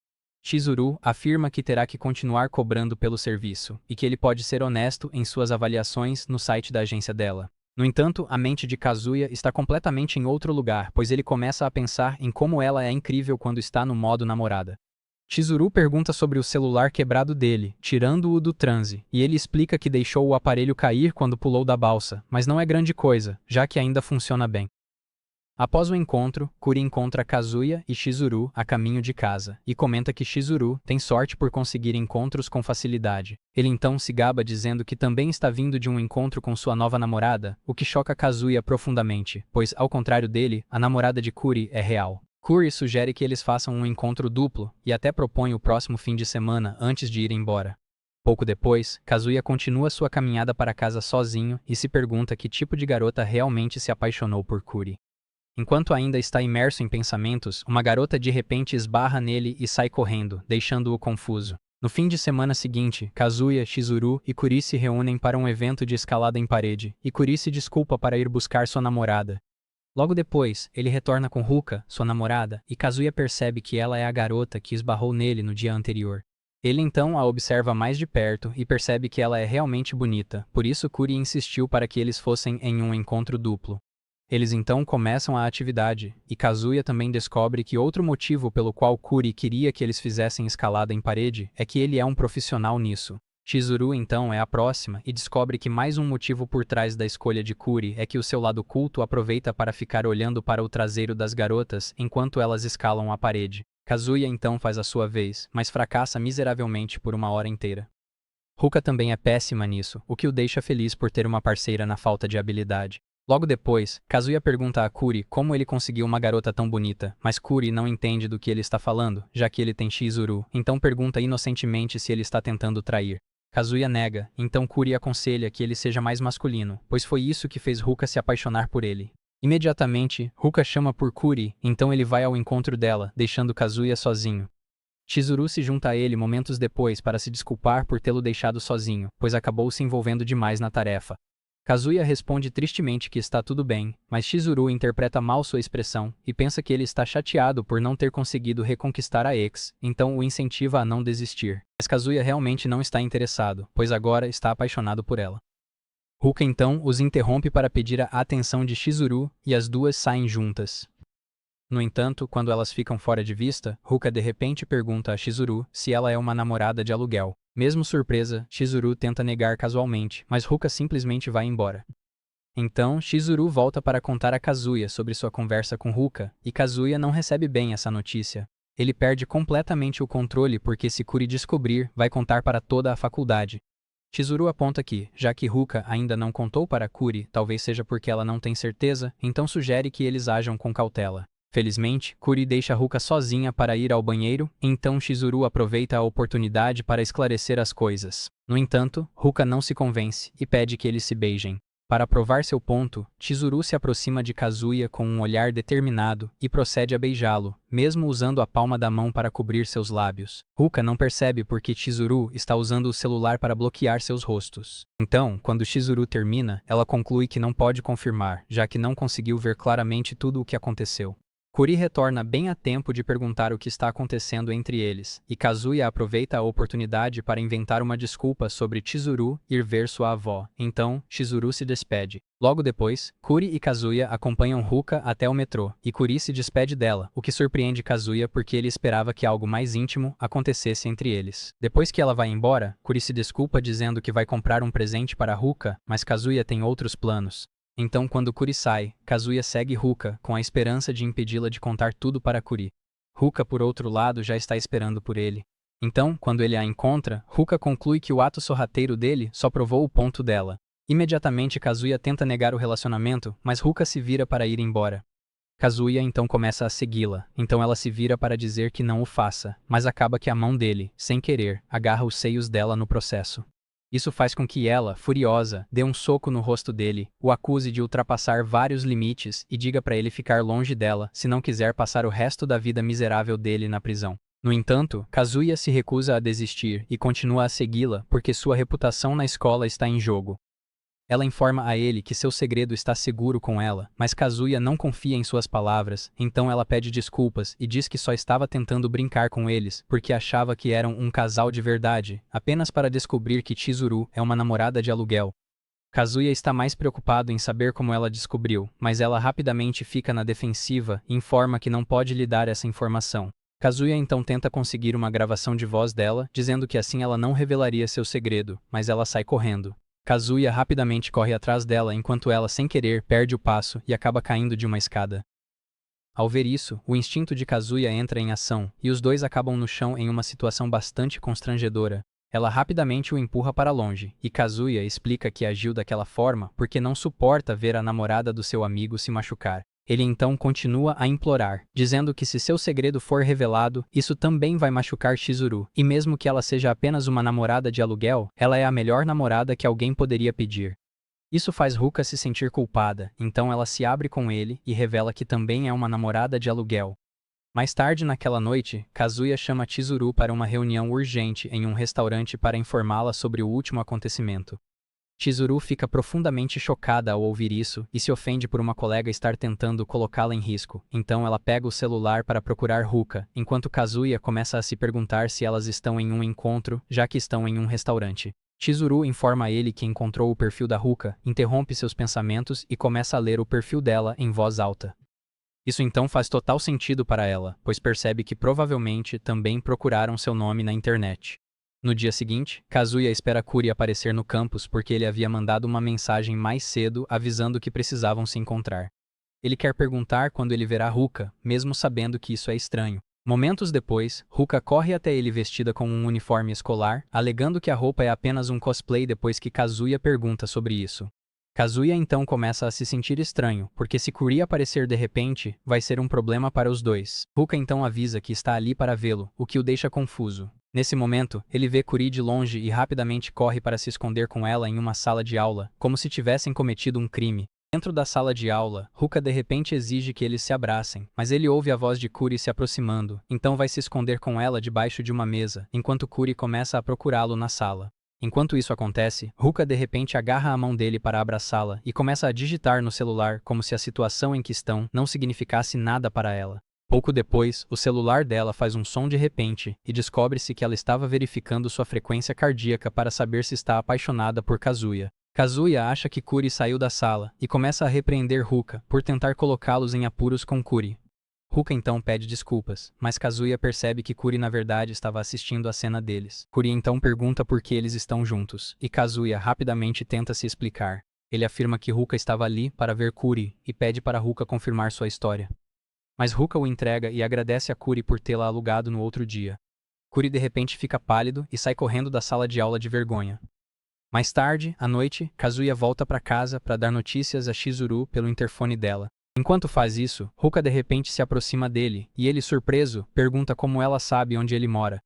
Chizuru afirma que terá que continuar cobrando pelo serviço, e que ele pode ser honesto em suas avaliações no site da agência dela. No entanto, a mente de Kazuya está completamente em outro lugar, pois ele começa a pensar em como ela é incrível quando está no modo namorada. Chizuru pergunta sobre o celular quebrado dele, tirando-o do transe, e ele explica que deixou o aparelho cair quando pulou da balsa, mas não é grande coisa, já que ainda funciona bem. Após o encontro, Kuri encontra Kazuya e Chizuru a caminho de casa, e comenta que Chizuru tem sorte por conseguir encontros com facilidade. Ele então se gaba dizendo que também está vindo de um encontro com sua nova namorada, o que choca Kazuya profundamente, pois, ao contrário dele, a namorada de Kuri é real. Kuri sugere que eles façam um encontro duplo, e até propõe o próximo fim de semana antes de ir embora. Pouco depois, Kazuya continua sua caminhada para casa sozinho e se pergunta que tipo de garota realmente se apaixonou por Kuri. Enquanto ainda está imerso em pensamentos, uma garota de repente esbarra nele e sai correndo, deixando-o confuso. No fim de semana seguinte, Kazuya, Chizuru e Kuri se reúnem para um evento de escalada em parede, e Kuri se desculpa para ir buscar sua namorada. Logo depois, ele retorna com Ruka, sua namorada, e Kazuya percebe que ela é a garota que esbarrou nele no dia anterior. Ele então a observa mais de perto e percebe que ela é realmente bonita, por isso Kuri insistiu para que eles fossem em um encontro duplo. Eles então começam a atividade, e Kazuya também descobre que outro motivo pelo qual Kuri queria que eles fizessem escalada em parede é que ele é um profissional nisso. Chizuru então é a próxima e descobre que mais um motivo por trás da escolha de Kuri é que o seu lado culto aproveita para ficar olhando para o traseiro das garotas enquanto elas escalam a parede. Kazuya então faz a sua vez, mas fracassa miseravelmente por uma hora inteira. Ruka também é péssima nisso, o que o deixa feliz por ter uma parceira na falta de habilidade. Logo depois, Kazuya pergunta a Kuri como ele conseguiu uma garota tão bonita, mas Kuri não entende do que ele está falando, já que ele tem Chizuru, então pergunta inocentemente se ele está tentando trair. Kazuya nega, então Kuri aconselha que ele seja mais masculino, pois foi isso que fez Ruka se apaixonar por ele. Imediatamente, Ruka chama por Kuri, então ele vai ao encontro dela, deixando Kazuya sozinho. Chizuru se junta a ele momentos depois para se desculpar por tê-lo deixado sozinho, pois acabou se envolvendo demais na tarefa. Kazuya responde tristemente que está tudo bem, mas Chizuru interpreta mal sua expressão e pensa que ele está chateado por não ter conseguido reconquistar a ex, então o incentiva a não desistir. Mas Kazuya realmente não está interessado, pois agora está apaixonado por ela. Ruka então os interrompe para pedir a atenção de Chizuru e as duas saem juntas. No entanto, quando elas ficam fora de vista, Ruka de repente pergunta a Chizuru se ela é uma namorada de aluguel. Mesmo surpresa, Chizuru tenta negar casualmente, mas Ruka simplesmente vai embora. Então, Chizuru volta para contar a Kazuya sobre sua conversa com Ruka, e Kazuya não recebe bem essa notícia. Ele perde completamente o controle porque se Kuri descobrir, vai contar para toda a faculdade. Chizuru aponta que, já que Ruka ainda não contou para Kuri, talvez seja porque ela não tem certeza, então sugere que eles ajam com cautela. Felizmente, Kuri deixa Ruka sozinha para ir ao banheiro, então Chizuru aproveita a oportunidade para esclarecer as coisas. No entanto, Ruka não se convence e pede que eles se beijem. Para provar seu ponto, Chizuru se aproxima de Kazuya com um olhar determinado e procede a beijá-lo, mesmo usando a palma da mão para cobrir seus lábios. Ruka não percebe porque Chizuru está usando o celular para bloquear seus rostos. Então, quando Chizuru termina, ela conclui que não pode confirmar, já que não conseguiu ver claramente tudo o que aconteceu. Kuri retorna bem a tempo de perguntar o que está acontecendo entre eles, e Kazuya aproveita a oportunidade para inventar uma desculpa sobre Chizuru ir ver sua avó. Então, Chizuru se despede. Logo depois, Kuri e Kazuya acompanham Ruka até o metrô, e Kuri se despede dela, o que surpreende Kazuya porque ele esperava que algo mais íntimo acontecesse entre eles. Depois que ela vai embora, Kuri se desculpa dizendo que vai comprar um presente para Ruka, mas Kazuya tem outros planos. Então, quando Kuri sai, Kazuya segue Ruka, com a esperança de impedi-la de contar tudo para Kuri. Ruka, por outro lado, já está esperando por ele. Então, quando ele a encontra, Ruka conclui que o ato sorrateiro dele só provou o ponto dela. Imediatamente, Kazuya tenta negar o relacionamento, mas Ruka se vira para ir embora. Kazuya então começa a segui-la, então ela se vira para dizer que não o faça, mas acaba que a mão dele, sem querer, agarra os seios dela no processo. Isso faz com que ela, furiosa, dê um soco no rosto dele, o acuse de ultrapassar vários limites e diga para ele ficar longe dela se não quiser passar o resto da vida miserável dele na prisão. No entanto, Kazuya se recusa a desistir e continua a segui-la porque sua reputação na escola está em jogo. Ela informa a ele que seu segredo está seguro com ela, mas Kazuya não confia em suas palavras, então ela pede desculpas e diz que só estava tentando brincar com eles porque achava que eram um casal de verdade, apenas para descobrir que Chizuru é uma namorada de aluguel. Kazuya está mais preocupado em saber como ela descobriu, mas ela rapidamente fica na defensiva e informa que não pode lhe dar essa informação. Kazuya então tenta conseguir uma gravação de voz dela, dizendo que assim ela não revelaria seu segredo, mas ela sai correndo. Kazuya rapidamente corre atrás dela enquanto ela, sem querer, perde o passo e acaba caindo de uma escada. Ao ver isso, o instinto de Kazuya entra em ação, e os dois acabam no chão em uma situação bastante constrangedora. Ela rapidamente o empurra para longe, e Kazuya explica que agiu daquela forma porque não suporta ver a namorada do seu amigo se machucar. Ele então continua a implorar, dizendo que se seu segredo for revelado, isso também vai machucar Chizuru, e mesmo que ela seja apenas uma namorada de aluguel, ela é a melhor namorada que alguém poderia pedir. Isso faz Ruka se sentir culpada, então ela se abre com ele e revela que também é uma namorada de aluguel. Mais tarde naquela noite, Kazuya chama Chizuru para uma reunião urgente em um restaurante para informá-la sobre o último acontecimento. Chizuru fica profundamente chocada ao ouvir isso e se ofende por uma colega estar tentando colocá-la em risco, então ela pega o celular para procurar Ruka, enquanto Kazuya começa a se perguntar se elas estão em um encontro, já que estão em um restaurante. Chizuru informa a ele que encontrou o perfil da Ruka, interrompe seus pensamentos e começa a ler o perfil dela em voz alta. Isso então faz total sentido para ela, pois percebe que provavelmente também procuraram seu nome na internet. No dia seguinte, Kazuya espera Kuri aparecer no campus porque ele havia mandado uma mensagem mais cedo avisando que precisavam se encontrar. Ele quer perguntar quando ele verá Ruka, mesmo sabendo que isso é estranho. Momentos depois, Ruka corre até ele vestida com um uniforme escolar, alegando que a roupa é apenas um cosplay depois que Kazuya pergunta sobre isso. Kazuya então começa a se sentir estranho, porque se Kuri aparecer de repente, vai ser um problema para os dois. Ruka então avisa que está ali para vê-lo, o que o deixa confuso. Nesse momento, ele vê Kuri de longe e rapidamente corre para se esconder com ela em uma sala de aula, como se tivessem cometido um crime. Dentro da sala de aula, Ruka de repente exige que eles se abracem, mas ele ouve a voz de Kuri se aproximando, então vai se esconder com ela debaixo de uma mesa, enquanto Kuri começa a procurá-lo na sala. Enquanto isso acontece, Ruka de repente agarra a mão dele para abraçá-la e começa a digitar no celular como se a situação em que estão não significasse nada para ela. Pouco depois, o celular dela faz um som de repente e descobre-se que ela estava verificando sua frequência cardíaca para saber se está apaixonada por Kazuya. Kazuya acha que Kuri saiu da sala e começa a repreender Ruka por tentar colocá-los em apuros com Kuri. Ruka então pede desculpas, mas Kazuya percebe que Kuri na verdade estava assistindo a cena deles. Kuri então pergunta por que eles estão juntos, e Kazuya rapidamente tenta se explicar. Ele afirma que Ruka estava ali para ver Kuri e pede para Ruka confirmar sua história. Mas Ruka o entrega e agradece a Kuri por tê-la alugado no outro dia. Kuri de repente fica pálido e sai correndo da sala de aula de vergonha. Mais tarde, à noite, Kazuya volta para casa para dar notícias a Chizuru pelo interfone dela. Enquanto faz isso, Ruka de repente se aproxima dele, e ele, surpreso, pergunta como ela sabe onde ele mora.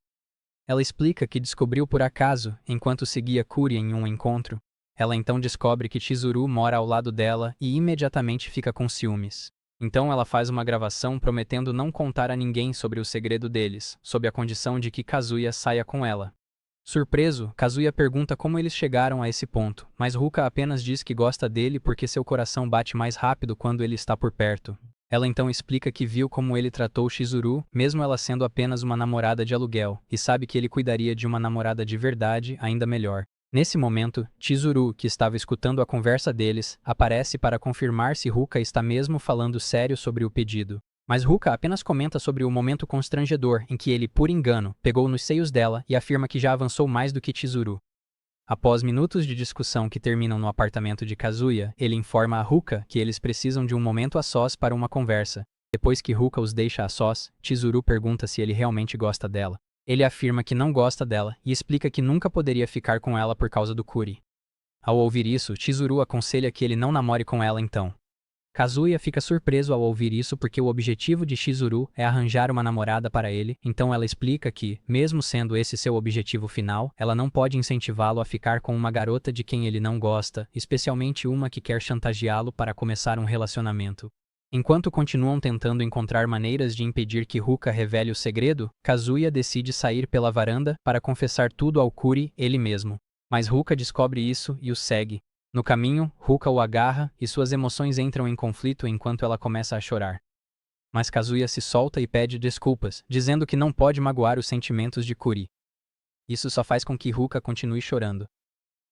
Ela explica que descobriu por acaso, enquanto seguia Kuri em um encontro. Ela então descobre que Chizuru mora ao lado dela e imediatamente fica com ciúmes. Então ela faz uma gravação prometendo não contar a ninguém sobre o segredo deles, sob a condição de que Kazuya saia com ela. Surpreso, Kazuya pergunta como eles chegaram a esse ponto, mas Ruka apenas diz que gosta dele porque seu coração bate mais rápido quando ele está por perto. Ela então explica que viu como ele tratou Chizuru, mesmo ela sendo apenas uma namorada de aluguel, e sabe que ele cuidaria de uma namorada de verdade ainda melhor. Nesse momento, Chizuru, que estava escutando a conversa deles, aparece para confirmar se Ruka está mesmo falando sério sobre o pedido. Mas Ruka apenas comenta sobre o momento constrangedor em que ele, por engano, pegou nos seios dela e afirma que já avançou mais do que Chizuru. Após minutos de discussão que terminam no apartamento de Kazuya, ele informa a Ruka que eles precisam de um momento a sós para uma conversa. Depois que Ruka os deixa a sós, Chizuru pergunta se ele realmente gosta dela. Ele afirma que não gosta dela e explica que nunca poderia ficar com ela por causa do Kuri. Ao ouvir isso, Chizuru aconselha que ele não namore com ela então. Kazuya fica surpreso ao ouvir isso porque o objetivo de Chizuru é arranjar uma namorada para ele, então ela explica que, mesmo sendo esse seu objetivo final, ela não pode incentivá-lo a ficar com uma garota de quem ele não gosta, especialmente uma que quer chantageá-lo para começar um relacionamento. Enquanto continuam tentando encontrar maneiras de impedir que Ruka revele o segredo, Kazuya decide sair pela varanda para confessar tudo ao Kuri ele mesmo. Mas Ruka descobre isso e o segue. No caminho, Ruka o agarra e suas emoções entram em conflito enquanto ela começa a chorar. Mas Kazuya se solta e pede desculpas, dizendo que não pode magoar os sentimentos de Kuri. Isso só faz com que Ruka continue chorando.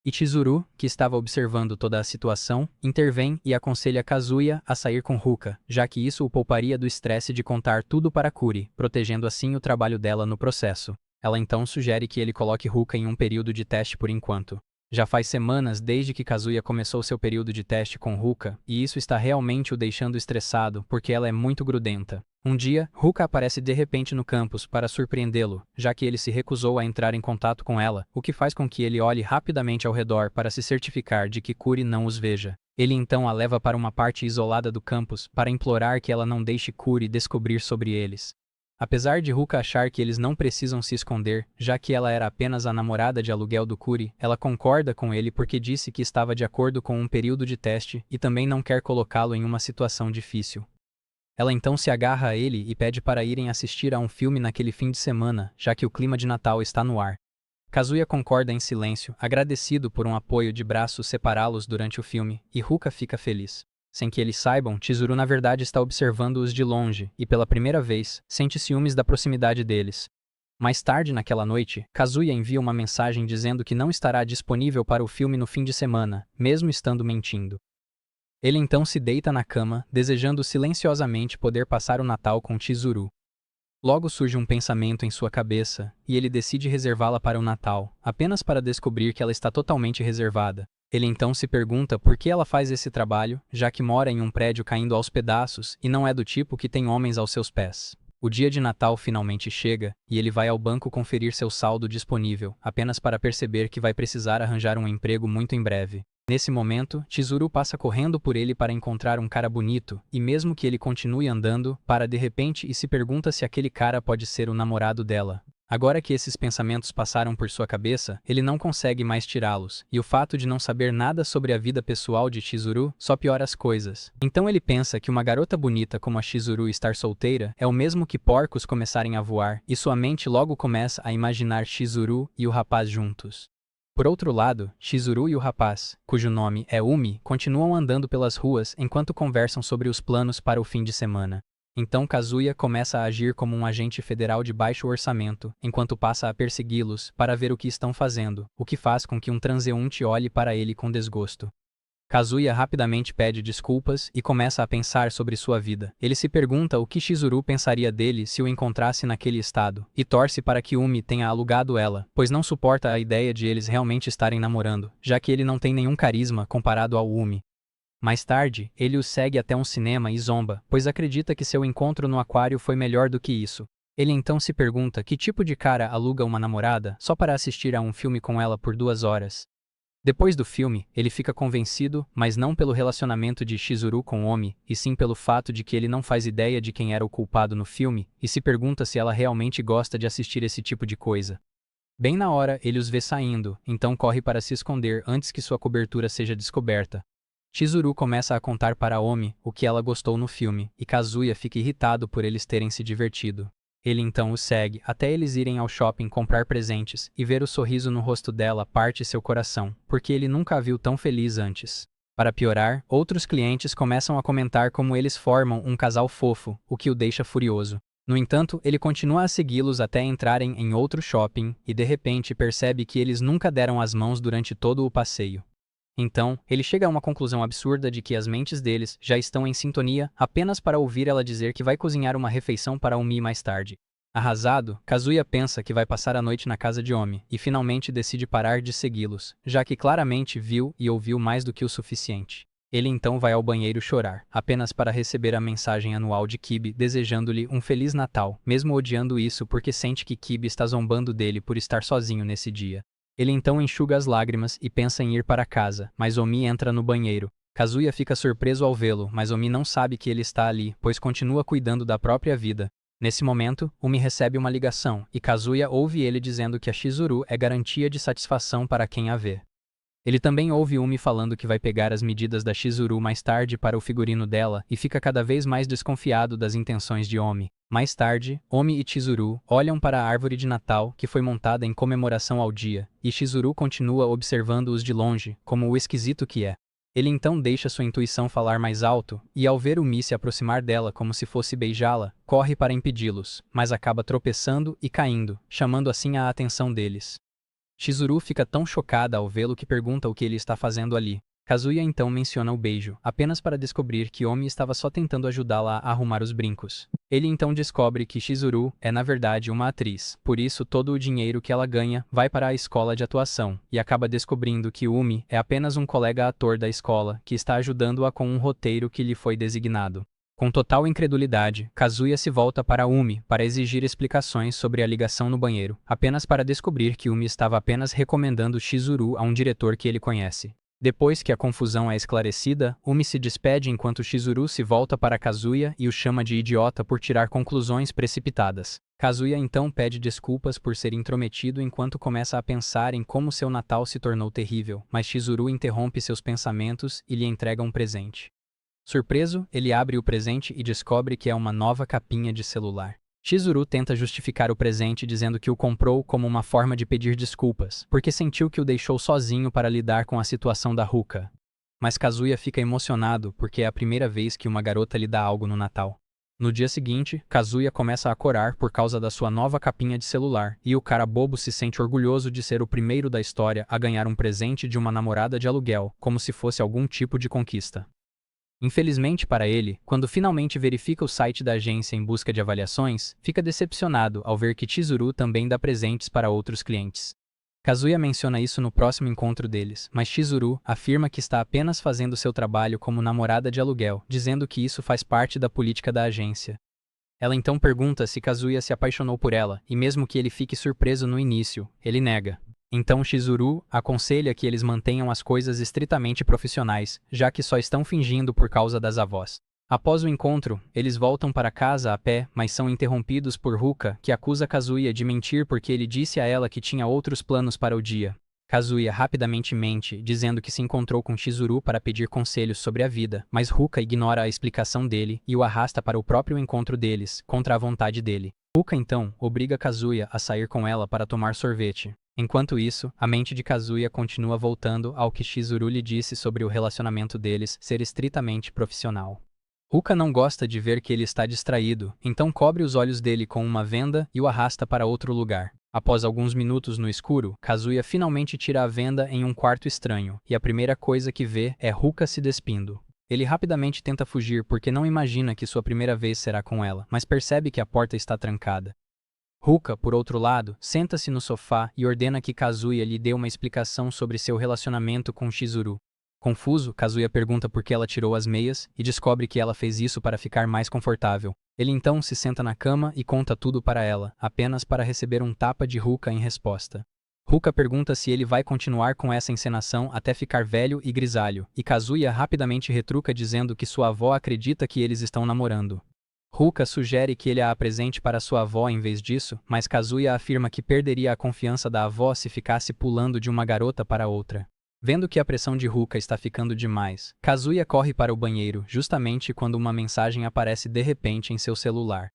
E Chizuru, que estava observando toda a situação, intervém e aconselha Kazuya a sair com Ruka, já que isso o pouparia do estresse de contar tudo para Kuri, protegendo assim o trabalho dela no processo. Ela então sugere que ele coloque Ruka em um período de teste por enquanto. Já faz semanas desde que Kazuya começou seu período de teste com Ruka, e isso está realmente o deixando estressado porque ela é muito grudenta. Um dia, Ruka aparece de repente no campus para surpreendê-lo, já que ele se recusou a entrar em contato com ela, o que faz com que ele olhe rapidamente ao redor para se certificar de que Kuri não os veja. Ele então a leva para uma parte isolada do campus para implorar que ela não deixe Kuri descobrir sobre eles. Apesar de Ruka achar que eles não precisam se esconder, já que ela era apenas a namorada de aluguel do Kuri, ela concorda com ele porque disse que estava de acordo com um período de teste e também não quer colocá-lo em uma situação difícil. Ela então se agarra a ele e pede para irem assistir a um filme naquele fim de semana, já que o clima de Natal está no ar. Kazuya concorda em silêncio, agradecido por um apoio de braços separá-los durante o filme, e Ruka fica feliz. Sem que eles saibam, Chizuru na verdade está observando-os de longe, e pela primeira vez, sente ciúmes da proximidade deles. Mais tarde naquela noite, Kazuya envia uma mensagem dizendo que não estará disponível para o filme no fim de semana, mesmo estando mentindo. Ele então se deita na cama, desejando silenciosamente poder passar o Natal com Chizuru. Logo surge um pensamento em sua cabeça, e ele decide reservá-la para o Natal, apenas para descobrir que ela está totalmente reservada. Ele então se pergunta por que ela faz esse trabalho, já que mora em um prédio caindo aos pedaços e não é do tipo que tem homens aos seus pés. O dia de Natal finalmente chega, e ele vai ao banco conferir seu saldo disponível, apenas para perceber que vai precisar arranjar um emprego muito em breve. Nesse momento, Chizuru passa correndo por ele para encontrar um cara bonito, e mesmo que ele continue andando, para de repente e se pergunta se aquele cara pode ser o namorado dela. Agora que esses pensamentos passaram por sua cabeça, ele não consegue mais tirá-los, e o fato de não saber nada sobre a vida pessoal de Chizuru só piora as coisas. Então ele pensa que uma garota bonita como a Chizuru estar solteira é o mesmo que porcos começarem a voar, e sua mente logo começa a imaginar Chizuru e o rapaz juntos. Por outro lado, Chizuru e o rapaz, cujo nome é Umi, continuam andando pelas ruas enquanto conversam sobre os planos para o fim de semana. Então Kazuya começa a agir como um agente federal de baixo orçamento, enquanto passa a persegui-los para ver o que estão fazendo, o que faz com que um transeunte olhe para ele com desgosto. Kazuya rapidamente pede desculpas e começa a pensar sobre sua vida. Ele se pergunta o que Chizuru pensaria dele se o encontrasse naquele estado, e torce para que Umi tenha alugado ela, pois não suporta a ideia de eles realmente estarem namorando, já que ele não tem nenhum carisma comparado ao Umi. Mais tarde, ele os segue até um cinema e zomba, pois acredita que seu encontro no aquário foi melhor do que isso. Ele então se pergunta que tipo de cara aluga uma namorada só para assistir a um filme com ela por 2 horas. Depois do filme, ele fica convencido, mas não pelo relacionamento de Chizuru com Omi, e sim pelo fato de que ele não faz ideia de quem era o culpado no filme, e se pergunta se ela realmente gosta de assistir esse tipo de coisa. Bem na hora, ele os vê saindo, então corre para se esconder antes que sua cobertura seja descoberta. Chizuru começa a contar para Omi o que ela gostou no filme, e Kazuya fica irritado por eles terem se divertido. Ele então os segue até eles irem ao shopping comprar presentes, e ver o sorriso no rosto dela parte seu coração, porque ele nunca a viu tão feliz antes. Para piorar, outros clientes começam a comentar como eles formam um casal fofo, o que o deixa furioso. No entanto, ele continua a segui-los até entrarem em outro shopping, e de repente percebe que eles nunca deram as mãos durante todo o passeio. Então, ele chega a uma conclusão absurda de que as mentes deles já estão em sintonia apenas para ouvir ela dizer que vai cozinhar uma refeição para Omi mais tarde. Arrasado, Kazuya pensa que vai passar a noite na casa de Omi e finalmente decide parar de segui-los, já que claramente viu e ouviu mais do que o suficiente. Ele então vai ao banheiro chorar, apenas para receber a mensagem anual de Kibi desejando-lhe um Feliz Natal, mesmo odiando isso porque sente que Kibi está zombando dele por estar sozinho nesse dia. Ele então enxuga as lágrimas e pensa em ir para casa, mas Omi entra no banheiro. Kazuya fica surpreso ao vê-lo, mas Omi não sabe que ele está ali, pois continua cuidando da própria vida. Nesse momento, Omi recebe uma ligação, e Kazuya ouve ele dizendo que a Chizuru é garantia de satisfação para quem a vê. Ele também ouve Omi falando que vai pegar as medidas da Chizuru mais tarde para o figurino dela e fica cada vez mais desconfiado das intenções de Omi. Mais tarde, Omi e Chizuru olham para a árvore de Natal que foi montada em comemoração ao dia, e Chizuru continua observando-os de longe, como o esquisito que é. Ele então deixa sua intuição falar mais alto, e ao ver Omi se aproximar dela como se fosse beijá-la, corre para impedi-los, mas acaba tropeçando e caindo, chamando assim a atenção deles. Chizuru fica tão chocada ao vê-lo que pergunta o que ele está fazendo ali. Kazuya então menciona o beijo, apenas para descobrir que Omi estava só tentando ajudá-la a arrumar os brincos. Ele então descobre que Chizuru é na verdade uma atriz, por isso todo o dinheiro que ela ganha vai para a escola de atuação, e acaba descobrindo que Omi é apenas um colega ator da escola que está ajudando-a com um roteiro que lhe foi designado. Com total incredulidade, Kazuya se volta para Umi para exigir explicações sobre a ligação no banheiro, apenas para descobrir que Umi estava apenas recomendando Chizuru a um diretor que ele conhece. Depois que a confusão é esclarecida, Umi se despede enquanto Chizuru se volta para Kazuya e o chama de idiota por tirar conclusões precipitadas. Kazuya então pede desculpas por ser intrometido enquanto começa a pensar em como seu Natal se tornou terrível, mas Chizuru interrompe seus pensamentos e lhe entrega um presente. Surpreso, ele abre o presente e descobre que é uma nova capinha de celular. Chizuru tenta justificar o presente dizendo que o comprou como uma forma de pedir desculpas, porque sentiu que o deixou sozinho para lidar com a situação da Ruka. Mas Kazuya fica emocionado porque é a primeira vez que uma garota lhe dá algo no Natal. No dia seguinte, Kazuya começa a corar por causa da sua nova capinha de celular, e o cara bobo se sente orgulhoso de ser o primeiro da história a ganhar um presente de uma namorada de aluguel, como se fosse algum tipo de conquista. Infelizmente para ele, quando finalmente verifica o site da agência em busca de avaliações, fica decepcionado ao ver que Chizuru também dá presentes para outros clientes. Kazuya menciona isso no próximo encontro deles, mas Chizuru afirma que está apenas fazendo seu trabalho como namorada de aluguel, dizendo que isso faz parte da política da agência. Ela então pergunta se Kazuya se apaixonou por ela, e mesmo que ele fique surpreso no início, ele nega. Então Chizuru aconselha que eles mantenham as coisas estritamente profissionais, já que só estão fingindo por causa das avós. Após o encontro, eles voltam para casa a pé, mas são interrompidos por Ruka, que acusa Kazuya de mentir porque ele disse a ela que tinha outros planos para o dia. Kazuya rapidamente mente, dizendo que se encontrou com Chizuru para pedir conselhos sobre a vida, mas Ruka ignora a explicação dele e o arrasta para o próprio encontro deles, contra a vontade dele. Ruka então obriga Kazuya a sair com ela para tomar sorvete. Enquanto isso, a mente de Kazuya continua voltando ao que Chizuru lhe disse sobre o relacionamento deles ser estritamente profissional. Ruka não gosta de ver que ele está distraído, então cobre os olhos dele com uma venda e o arrasta para outro lugar. Após alguns minutos no escuro, Kazuya finalmente tira a venda em um quarto estranho, e a primeira coisa que vê é Ruka se despindo. Ele rapidamente tenta fugir porque não imagina que sua primeira vez será com ela, mas percebe que a porta está trancada. Ruka, por outro lado, senta-se no sofá e ordena que Kazuya lhe dê uma explicação sobre seu relacionamento com Chizuru. Confuso, Kazuya pergunta por que ela tirou as meias e descobre que ela fez isso para ficar mais confortável. Ele então se senta na cama e conta tudo para ela, apenas para receber um tapa de Ruka em resposta. Ruka pergunta se ele vai continuar com essa encenação até ficar velho e grisalho, e Kazuya rapidamente retruca dizendo que sua avó acredita que eles estão namorando. Ruka sugere que ele a apresente para sua avó em vez disso, mas Kazuya afirma que perderia a confiança da avó se ficasse pulando de uma garota para outra. Vendo que a pressão de Ruka está ficando demais, Kazuya corre para o banheiro justamente quando uma mensagem aparece de repente em seu celular.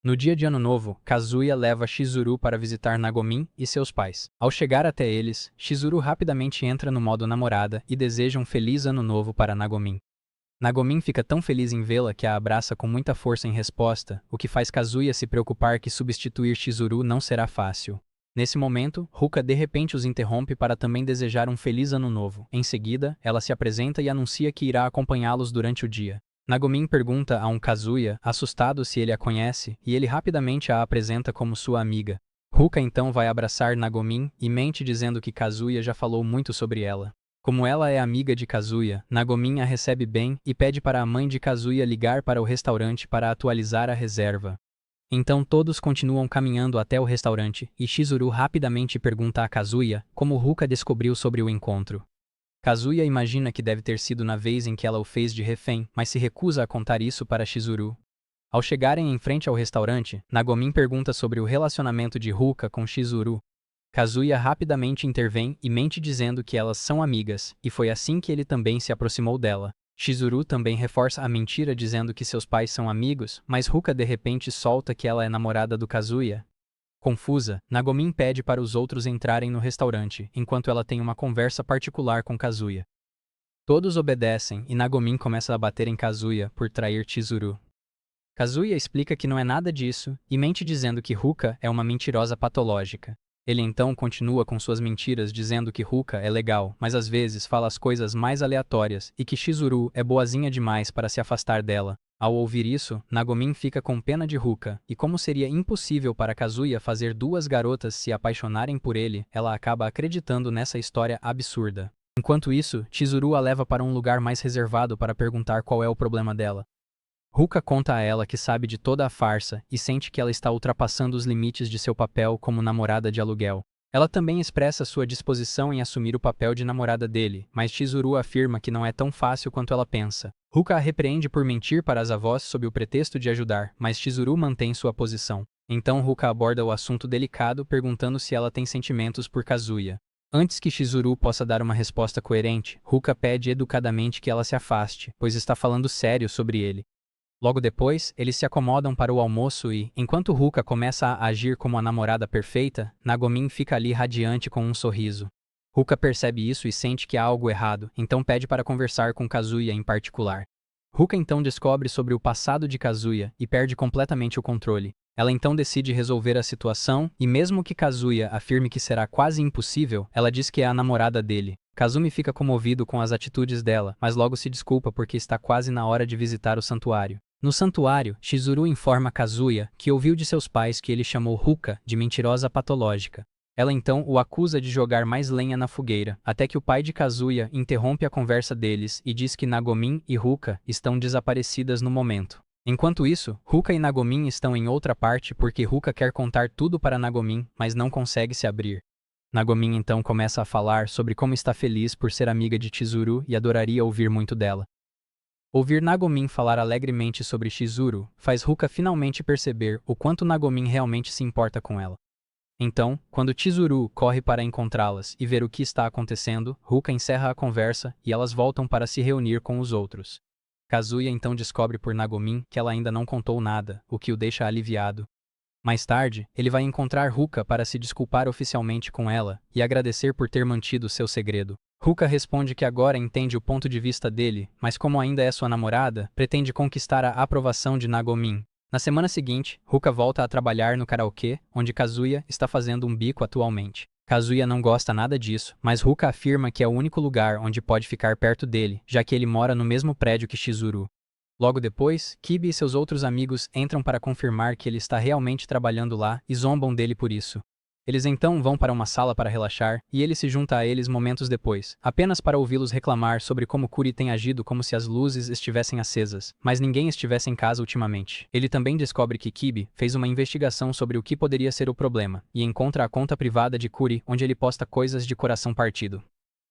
No dia de Ano Novo, Kazuya leva Chizuru para visitar Nagomin e seus pais. Ao chegar até eles, Chizuru rapidamente entra no modo namorada e deseja um feliz Ano Novo para Nagomin. Nagomin fica tão feliz em vê-la que a abraça com muita força em resposta, o que faz Kazuya se preocupar que substituir Chizuru não será fácil. Nesse momento, Ruka de repente os interrompe para também desejar um feliz Ano Novo. Em seguida, ela se apresenta e anuncia que irá acompanhá-los durante o dia. Nagomin pergunta a Kazuya, assustado se ele a conhece, e ele rapidamente a apresenta como sua amiga. Ruka então vai abraçar Nagomin e mente dizendo que Kazuya já falou muito sobre ela. Como ela é amiga de Kazuya, Nagomin a recebe bem e pede para a mãe de Kazuya ligar para o restaurante para atualizar a reserva. Então todos continuam caminhando até o restaurante, e Chizuru rapidamente pergunta a Kazuya como Ruka descobriu sobre o encontro. Kazuya imagina que deve ter sido na vez em que ela o fez de refém, mas se recusa a contar isso para Chizuru. Ao chegarem em frente ao restaurante, Nagomin pergunta sobre o relacionamento de Ruka com Chizuru. Kazuya rapidamente intervém e mente dizendo que elas são amigas, e foi assim que ele também se aproximou dela. Chizuru também reforça a mentira dizendo que seus pais são amigos, mas Ruka de repente solta que ela é namorada do Kazuya. Confusa, Nagomin pede para os outros entrarem no restaurante, enquanto ela tem uma conversa particular com Kazuya. Todos obedecem e Nagomin começa a bater em Kazuya por trair Chizuru. Kazuya explica que não é nada disso, e mente dizendo que Ruka é uma mentirosa patológica. Ele então continua com suas mentiras dizendo que Ruka é legal, mas às vezes fala as coisas mais aleatórias, e que Chizuru é boazinha demais para se afastar dela. Ao ouvir isso, Nagomin fica com pena de Ruka, e como seria impossível para Kazuya fazer duas garotas se apaixonarem por ele, ela acaba acreditando nessa história absurda. Enquanto isso, Chizuru a leva para um lugar mais reservado para perguntar qual é o problema dela. Ruka conta a ela que sabe de toda a farsa e sente que ela está ultrapassando os limites de seu papel como namorada de aluguel. Ela também expressa sua disposição em assumir o papel de namorada dele, mas Chizuru afirma que não é tão fácil quanto ela pensa. Ruka a repreende por mentir para as avós sob o pretexto de ajudar, mas Chizuru mantém sua posição. Então Ruka aborda o assunto delicado perguntando se ela tem sentimentos por Kazuya. Antes que Chizuru possa dar uma resposta coerente, Ruka pede educadamente que ela se afaste, pois está falando sério sobre ele. Logo depois, eles se acomodam para o almoço e, enquanto Ruka começa a agir como a namorada perfeita, Nagomin fica ali radiante com um sorriso. Ruka percebe isso e sente que há algo errado, então pede para conversar com Kazuya em particular. Ruka então descobre sobre o passado de Kazuya e perde completamente o controle. Ela então decide resolver a situação e mesmo que Kazuya afirme que será quase impossível, ela diz que é a namorada dele. Kazumi fica comovido com as atitudes dela, mas logo se desculpa porque está quase na hora de visitar o santuário. No santuário, Chizuru informa Kazuya que ouviu de seus pais que ele chamou Ruka de mentirosa patológica. Ela então o acusa de jogar mais lenha na fogueira, até que o pai de Kazuya interrompe a conversa deles e diz que Nagomin e Ruka estão desaparecidas no momento. Enquanto isso, Ruka e Nagomin estão em outra parte porque Ruka quer contar tudo para Nagomin, mas não consegue se abrir. Nagomin então começa a falar sobre como está feliz por ser amiga de Chizuru e adoraria ouvir muito dela. Ouvir Nagomin falar alegremente sobre Chizuru faz Ruka finalmente perceber o quanto Nagomin realmente se importa com ela. Então, quando Chizuru corre para encontrá-las e ver o que está acontecendo, Ruka encerra a conversa e elas voltam para se reunir com os outros. Kazuya então descobre por Nagomin que ela ainda não contou nada, o que o deixa aliviado. Mais tarde, ele vai encontrar Ruka para se desculpar oficialmente com ela e agradecer por ter mantido seu segredo. Ruka responde que agora entende o ponto de vista dele, mas como ainda é sua namorada, pretende conquistar a aprovação de Nagomin. Na semana seguinte, Ruka volta a trabalhar no karaokê, onde Kazuya está fazendo um bico atualmente. Kazuya não gosta nada disso, mas Ruka afirma que é o único lugar onde pode ficar perto dele, já que ele mora no mesmo prédio que Chizuru. Logo depois, Kibi e seus outros amigos entram para confirmar que ele está realmente trabalhando lá e zombam dele por isso. Eles então vão para uma sala para relaxar, e ele se junta a eles momentos depois, apenas para ouvi-los reclamar sobre como Kuri tem agido como se as luzes estivessem acesas, mas ninguém estivesse em casa ultimamente. Ele também descobre que Kibi fez uma investigação sobre o que poderia ser o problema, e encontra a conta privada de Kuri onde ele posta coisas de coração partido.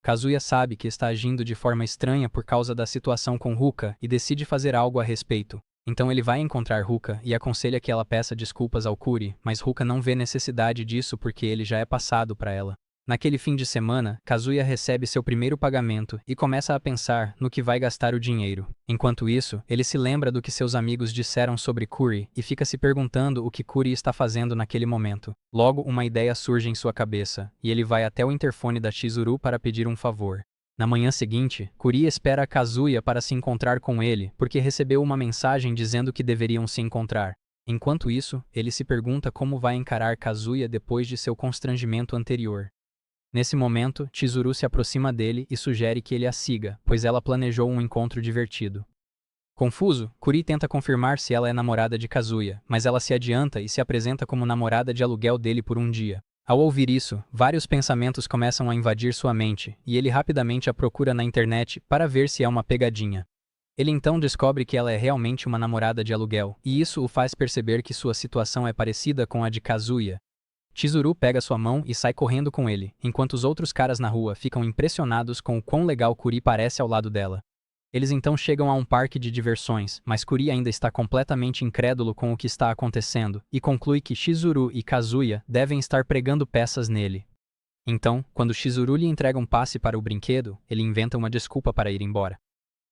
Kazuya sabe que está agindo de forma estranha por causa da situação com Ruka e decide fazer algo a respeito. Então ele vai encontrar Ruka e aconselha que ela peça desculpas ao Kuri, mas Ruka não vê necessidade disso porque ele já é passado para ela. Naquele fim de semana, Kazuya recebe seu primeiro pagamento e começa a pensar no que vai gastar o dinheiro. Enquanto isso, ele se lembra do que seus amigos disseram sobre Kuri e fica se perguntando o que Kuri está fazendo naquele momento. Logo, uma ideia surge em sua cabeça, e ele vai até o interfone da Chizuru para pedir um favor. Na manhã seguinte, Kuri espera Kazuya para se encontrar com ele, porque recebeu uma mensagem dizendo que deveriam se encontrar. Enquanto isso, ele se pergunta como vai encarar Kazuya depois de seu constrangimento anterior. Nesse momento, Chizuru se aproxima dele e sugere que ele a siga, pois ela planejou um encontro divertido. Confuso, Kuri tenta confirmar se ela é namorada de Kazuya, mas ela se adianta e se apresenta como namorada de aluguel dele por um dia. Ao ouvir isso, vários pensamentos começam a invadir sua mente, e ele rapidamente a procura na internet para ver se é uma pegadinha. Ele então descobre que ela é realmente uma namorada de aluguel, e isso o faz perceber que sua situação é parecida com a de Kazuya. Chizuru pega sua mão e sai correndo com ele, enquanto os outros caras na rua ficam impressionados com o quão legal Kuri parece ao lado dela. Eles então chegam a um parque de diversões, mas Kuri ainda está completamente incrédulo com o que está acontecendo, e conclui que Chizuru e Kazuya devem estar pregando peças nele. Então, quando Chizuru lhe entrega um passe para o brinquedo, ele inventa uma desculpa para ir embora.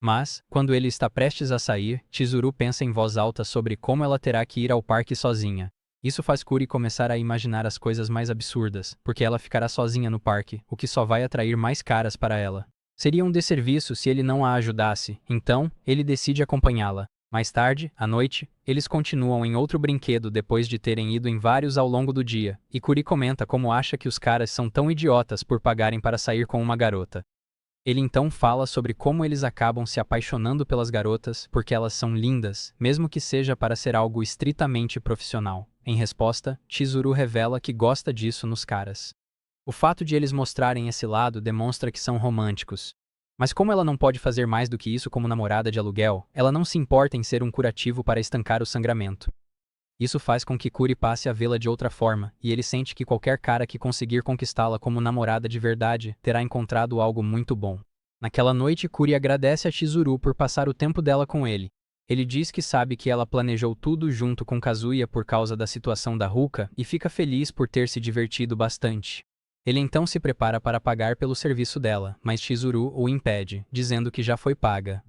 Mas, quando ele está prestes a sair, Chizuru pensa em voz alta sobre como ela terá que ir ao parque sozinha. Isso faz Kuri começar a imaginar as coisas mais absurdas, porque ela ficará sozinha no parque, o que só vai atrair mais caras para ela. Seria um desserviço se ele não a ajudasse, então, ele decide acompanhá-la. Mais tarde, à noite, eles continuam em outro brinquedo depois de terem ido em vários ao longo do dia, e Kuri comenta como acha que os caras são tão idiotas por pagarem para sair com uma garota. Ele então fala sobre como eles acabam se apaixonando pelas garotas porque elas são lindas, mesmo que seja para ser algo estritamente profissional. Em resposta, Chizuru revela que gosta disso nos caras. O fato de eles mostrarem esse lado demonstra que são românticos. Mas como ela não pode fazer mais do que isso como namorada de aluguel, ela não se importa em ser um curativo para estancar o sangramento. Isso faz com que Kuri passe a vê-la de outra forma, e ele sente que qualquer cara que conseguir conquistá-la como namorada de verdade terá encontrado algo muito bom. Naquela noite, Kuri agradece a Chizuru por passar o tempo dela com ele. Ele diz que sabe que ela planejou tudo junto com Kazuya por causa da situação da Ruka e fica feliz por ter se divertido bastante. Ele então se prepara para pagar pelo serviço dela, mas Chizuru o impede, dizendo que já foi paga.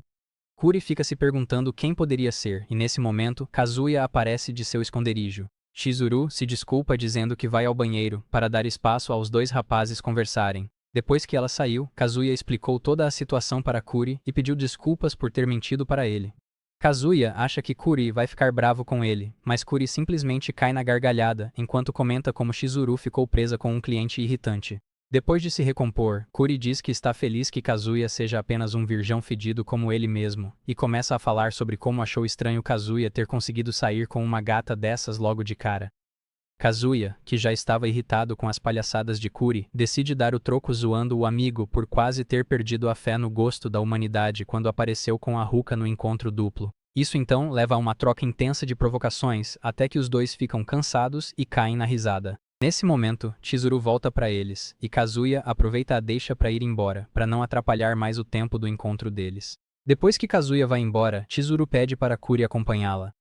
Kuri fica se perguntando quem poderia ser, e nesse momento, Kazuya aparece de seu esconderijo. Chizuru se desculpa dizendo que vai ao banheiro, para dar espaço aos dois rapazes conversarem. Depois que ela saiu, Kazuya explicou toda a situação para Kuri e pediu desculpas por ter mentido para ele. Kazuya acha que Kuri vai ficar bravo com ele, mas Kuri simplesmente cai na gargalhada, enquanto comenta como Chizuru ficou presa com um cliente irritante. Depois de se recompor, Kuri diz que está feliz que Kazuya seja apenas um virgão fedido como ele mesmo, e começa a falar sobre como achou estranho Kazuya ter conseguido sair com uma gata dessas logo de cara. Kazuya, que já estava irritado com as palhaçadas de Kuri, decide dar o troco zoando o amigo por quase ter perdido a fé no gosto da humanidade quando apareceu com a Ruka no encontro duplo. Isso então leva a uma troca intensa de provocações, até que os dois ficam cansados e caem na risada. Nesse momento, Chizuru volta para eles, e Kazuya aproveita a deixa para ir embora, para não atrapalhar mais o tempo do encontro deles. Depois que Kazuya vai embora, Chizuru pede para Kuri acompanhá-la.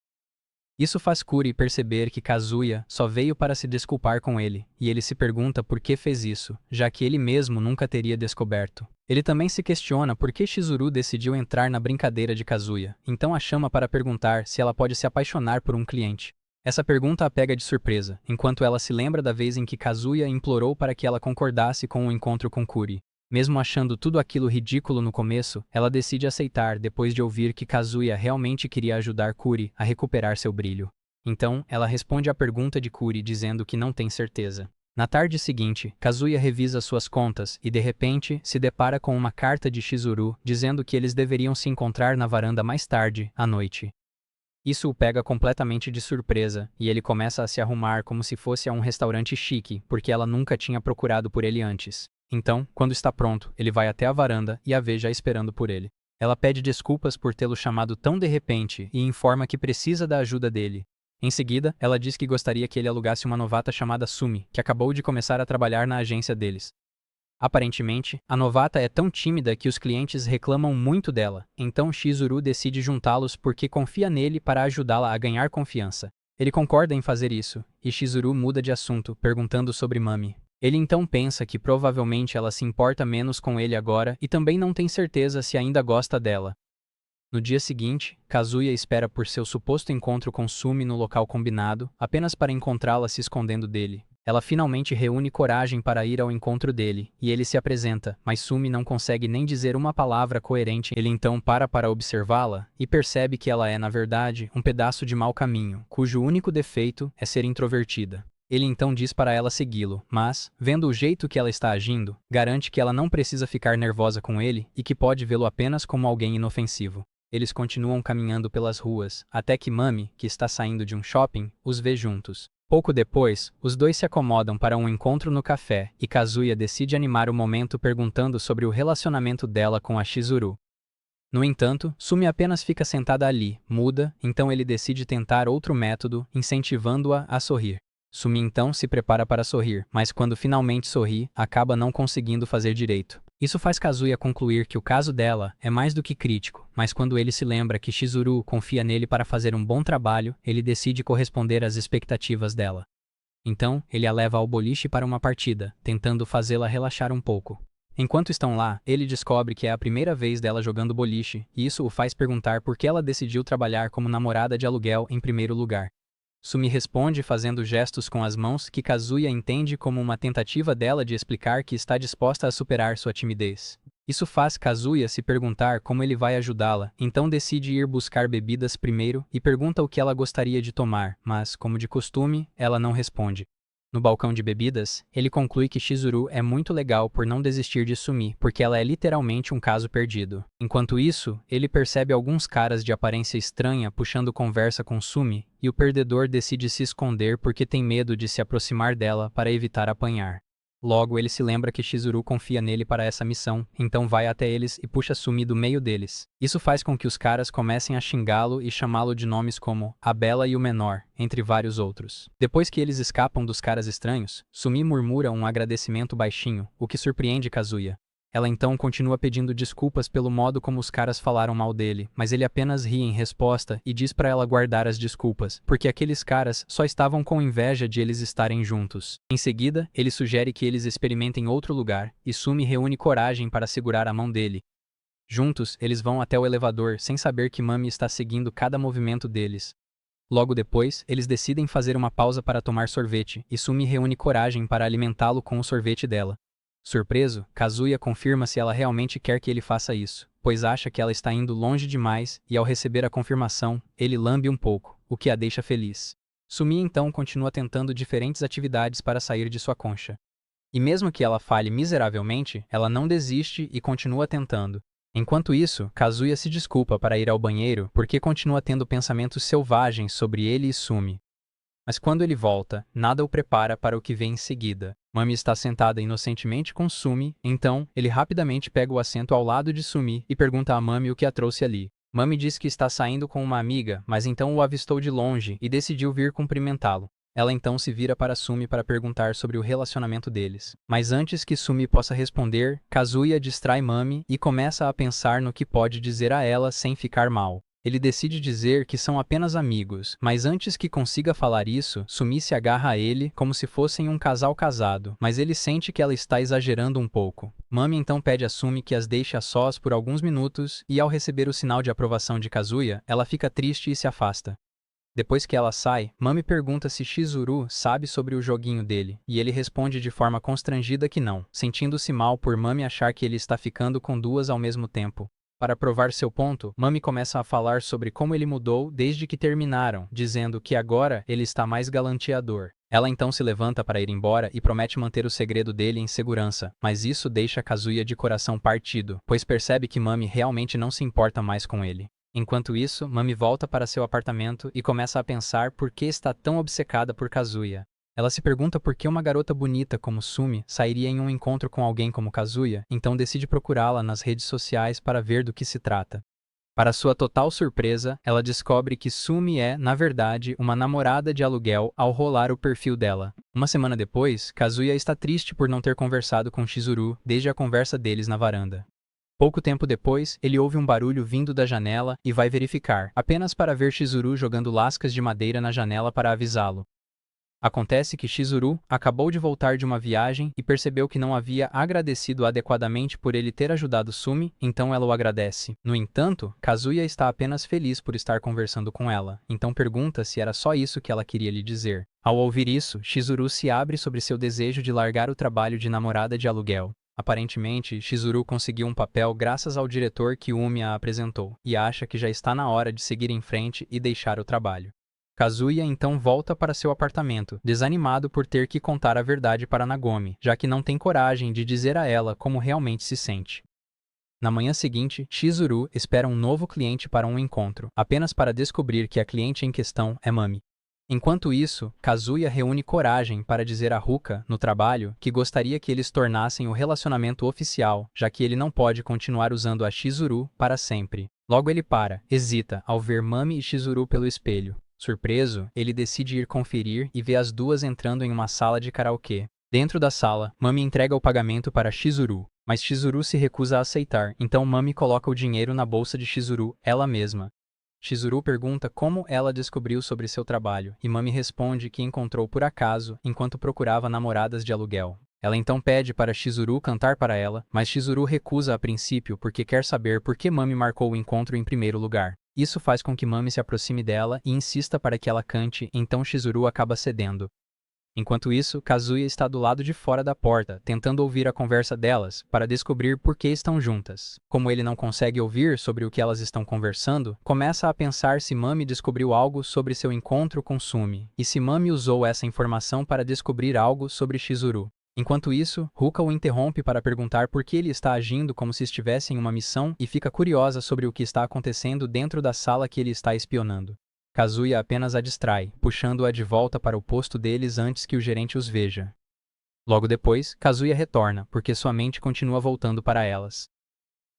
Isso faz Kuri perceber que Kazuya só veio para se desculpar com ele, e ele se pergunta por que fez isso, já que ele mesmo nunca teria descoberto. Ele também se questiona por que Chizuru decidiu entrar na brincadeira de Kazuya, então a chama para perguntar se ela pode se apaixonar por um cliente. Essa pergunta a pega de surpresa, enquanto ela se lembra da vez em que Kazuya implorou para que ela concordasse com o encontro com Kuri. Mesmo achando tudo aquilo ridículo no começo, ela decide aceitar depois de ouvir que Kazuya realmente queria ajudar Kuri a recuperar seu brilho. Então, ela responde à pergunta de Kuri dizendo que não tem certeza. Na tarde seguinte, Kazuya revisa suas contas e de repente se depara com uma carta de Chizuru dizendo que eles deveriam se encontrar na varanda mais tarde, à noite. Isso o pega completamente de surpresa, e ele começa a se arrumar como se fosse a um restaurante chique, porque ela nunca tinha procurado por ele antes. Então, quando está pronto, ele vai até a varanda e a vê já esperando por ele. Ela pede desculpas por tê-lo chamado tão de repente e informa que precisa da ajuda dele. Em seguida, ela diz que gostaria que ele alugasse uma novata chamada Sumi, que acabou de começar a trabalhar na agência deles. Aparentemente, a novata é tão tímida que os clientes reclamam muito dela, então Chizuru decide juntá-los porque confia nele para ajudá-la a ganhar confiança. Ele concorda em fazer isso, e Chizuru muda de assunto, perguntando sobre Mami. Ele então pensa que provavelmente ela se importa menos com ele agora e também não tem certeza se ainda gosta dela. No dia seguinte, Kazuya espera por seu suposto encontro com Sumi no local combinado, apenas para encontrá-la se escondendo dele. Ela finalmente reúne coragem para ir ao encontro dele, e ele se apresenta, mas Sumi não consegue nem dizer uma palavra coerente. Ele então para observá-la, e percebe que ela é, na verdade, um pedaço de mau caminho, cujo único defeito é ser introvertida. Ele então diz para ela segui-lo, mas, vendo o jeito que ela está agindo, garante que ela não precisa ficar nervosa com ele e que pode vê-lo apenas como alguém inofensivo. Eles continuam caminhando pelas ruas, até que Mami, que está saindo de um shopping, os vê juntos. Pouco depois, os dois se acomodam para um encontro no café, e Kazuya decide animar o momento perguntando sobre o relacionamento dela com a Chizuru. No entanto, Sumi apenas fica sentada ali, muda, então ele decide tentar outro método, incentivando-a a sorrir. Sumi então se prepara para sorrir, mas quando finalmente sorri, acaba não conseguindo fazer direito. Isso faz Kazuya concluir que o caso dela é mais do que crítico, mas quando ele se lembra que Chizuru confia nele para fazer um bom trabalho, ele decide corresponder às expectativas dela. Então, ele a leva ao boliche para uma partida, tentando fazê-la relaxar um pouco. Enquanto estão lá, ele descobre que é a primeira vez dela jogando boliche, e isso o faz perguntar por que ela decidiu trabalhar como namorada de aluguel em primeiro lugar. Sumi responde fazendo gestos com as mãos que Kazuya entende como uma tentativa dela de explicar que está disposta a superar sua timidez. Isso faz Kazuya se perguntar como ele vai ajudá-la, então decide ir buscar bebidas primeiro e pergunta o que ela gostaria de tomar, mas, como de costume, ela não responde. No balcão de bebidas, ele conclui que Chizuru é muito legal por não desistir de Sumi, porque ela é literalmente um caso perdido. Enquanto isso, ele percebe alguns caras de aparência estranha puxando conversa com Sumi, e o perdedor decide se esconder porque tem medo de se aproximar dela para evitar apanhar. Logo, ele se lembra que Chizuru confia nele para essa missão, então vai até eles e puxa Sumi do meio deles. Isso faz com que os caras comecem a xingá-lo e chamá-lo de nomes como a Bela e o Menor, entre vários outros. Depois que eles escapam dos caras estranhos, Sumi murmura um agradecimento baixinho, o que surpreende Kazuya. Ela então continua pedindo desculpas pelo modo como os caras falaram mal dele, mas ele apenas ri em resposta e diz para ela guardar as desculpas, porque aqueles caras só estavam com inveja de eles estarem juntos. Em seguida, ele sugere que eles experimentem outro lugar, e Sumi reúne coragem para segurar a mão dele. Juntos, eles vão até o elevador sem saber que Mami está seguindo cada movimento deles. Logo depois, eles decidem fazer uma pausa para tomar sorvete, e Sumi reúne coragem para alimentá-lo com o sorvete dela. Surpreso, Kazuya confirma se ela realmente quer que ele faça isso, pois acha que ela está indo longe demais e ao receber a confirmação, ele lambe um pouco, o que a deixa feliz. Sumi então continua tentando diferentes atividades para sair de sua concha. E mesmo que ela falhe miseravelmente, ela não desiste e continua tentando. Enquanto isso, Kazuya se desculpa para ir ao banheiro porque continua tendo pensamentos selvagens sobre ele e Sumi. Mas quando ele volta, nada o prepara para o que vem em seguida. Mami está sentada inocentemente com Sumi, então, ele rapidamente pega o assento ao lado de Sumi e pergunta a Mami o que a trouxe ali. Mami diz que está saindo com uma amiga, mas então o avistou de longe e decidiu vir cumprimentá-lo. Ela então se vira para Sumi para perguntar sobre o relacionamento deles. Mas antes que Sumi possa responder, Kazuya distrai Mami e começa a pensar no que pode dizer a ela sem ficar mal. Ele decide dizer que são apenas amigos, mas antes que consiga falar isso, Sumi se agarra a ele como se fossem um casal casado, mas ele sente que ela está exagerando um pouco. Mami então pede a Sumi que as deixe a sós por alguns minutos, e ao receber o sinal de aprovação de Kazuya, ela fica triste e se afasta. Depois que ela sai, Mami pergunta se Chizuru sabe sobre o joguinho dele, e ele responde de forma constrangida que não, sentindo-se mal por Mami achar que ele está ficando com duas ao mesmo tempo. Para provar seu ponto, Mami começa a falar sobre como ele mudou desde que terminaram, dizendo que agora ele está mais galanteador. Ela então se levanta para ir embora e promete manter o segredo dele em segurança, mas isso deixa Kazuya de coração partido, pois percebe que Mami realmente não se importa mais com ele. Enquanto isso, Mami volta para seu apartamento e começa a pensar por que está tão obcecada por Kazuya. Ela se pergunta por que uma garota bonita como Sumi sairia em um encontro com alguém como Kazuya, então decide procurá-la nas redes sociais para ver do que se trata. Para sua total surpresa, ela descobre que Sumi é, na verdade, uma namorada de aluguel ao rolar o perfil dela. Uma semana depois, Kazuya está triste por não ter conversado com Chizuru desde a conversa deles na varanda. Pouco tempo depois, ele ouve um barulho vindo da janela e vai verificar, apenas para ver Chizuru jogando lascas de madeira na janela para avisá-lo. Acontece que Chizuru acabou de voltar de uma viagem e percebeu que não havia agradecido adequadamente por ele ter ajudado Sumi, então ela o agradece. No entanto, Kazuya está apenas feliz por estar conversando com ela, então pergunta se era só isso que ela queria lhe dizer. Ao ouvir isso, Chizuru se abre sobre seu desejo de largar o trabalho de namorada de aluguel. Aparentemente, Chizuru conseguiu um papel graças ao diretor que Umi a apresentou, e acha que já está na hora de seguir em frente e deixar o trabalho. Kazuya então volta para seu apartamento, desanimado por ter que contar a verdade para Nagomi, já que não tem coragem de dizer a ela como realmente se sente. Na manhã seguinte, Chizuru espera um novo cliente para um encontro, apenas para descobrir que a cliente em questão é Mami. Enquanto isso, Kazuya reúne coragem para dizer a Ruka, no trabalho, que gostaria que eles tornassem o relacionamento oficial, já que ele não pode continuar usando a Chizuru para sempre. Logo ele hesita, ao ver Mami e Chizuru pelo espelho. Surpreso, ele decide ir conferir e vê as duas entrando em uma sala de karaokê. Dentro da sala, Mami entrega o pagamento para Chizuru, mas Chizuru se recusa a aceitar, então Mami coloca o dinheiro na bolsa de Chizuru, ela mesma. Chizuru pergunta como ela descobriu sobre seu trabalho, e Mami responde que encontrou por acaso enquanto procurava namoradas de aluguel. Ela então pede para Chizuru cantar para ela, mas Chizuru recusa a princípio porque quer saber por que Mami marcou o encontro em primeiro lugar. Isso faz com que Mami se aproxime dela e insista para que ela cante, então Chizuru acaba cedendo. Enquanto isso, Kazuya está do lado de fora da porta, tentando ouvir a conversa delas, para descobrir por que estão juntas. Como ele não consegue ouvir sobre o que elas estão conversando, começa a pensar se Mami descobriu algo sobre seu encontro com Sumi, e se Mami usou essa informação para descobrir algo sobre Chizuru. Enquanto isso, Ruka o interrompe para perguntar por que ele está agindo como se estivesse em uma missão e fica curiosa sobre o que está acontecendo dentro da sala que ele está espionando. Kazuya apenas a distrai, puxando-a de volta para o posto deles antes que o gerente os veja. Logo depois, Kazuya retorna, porque sua mente continua voltando para elas.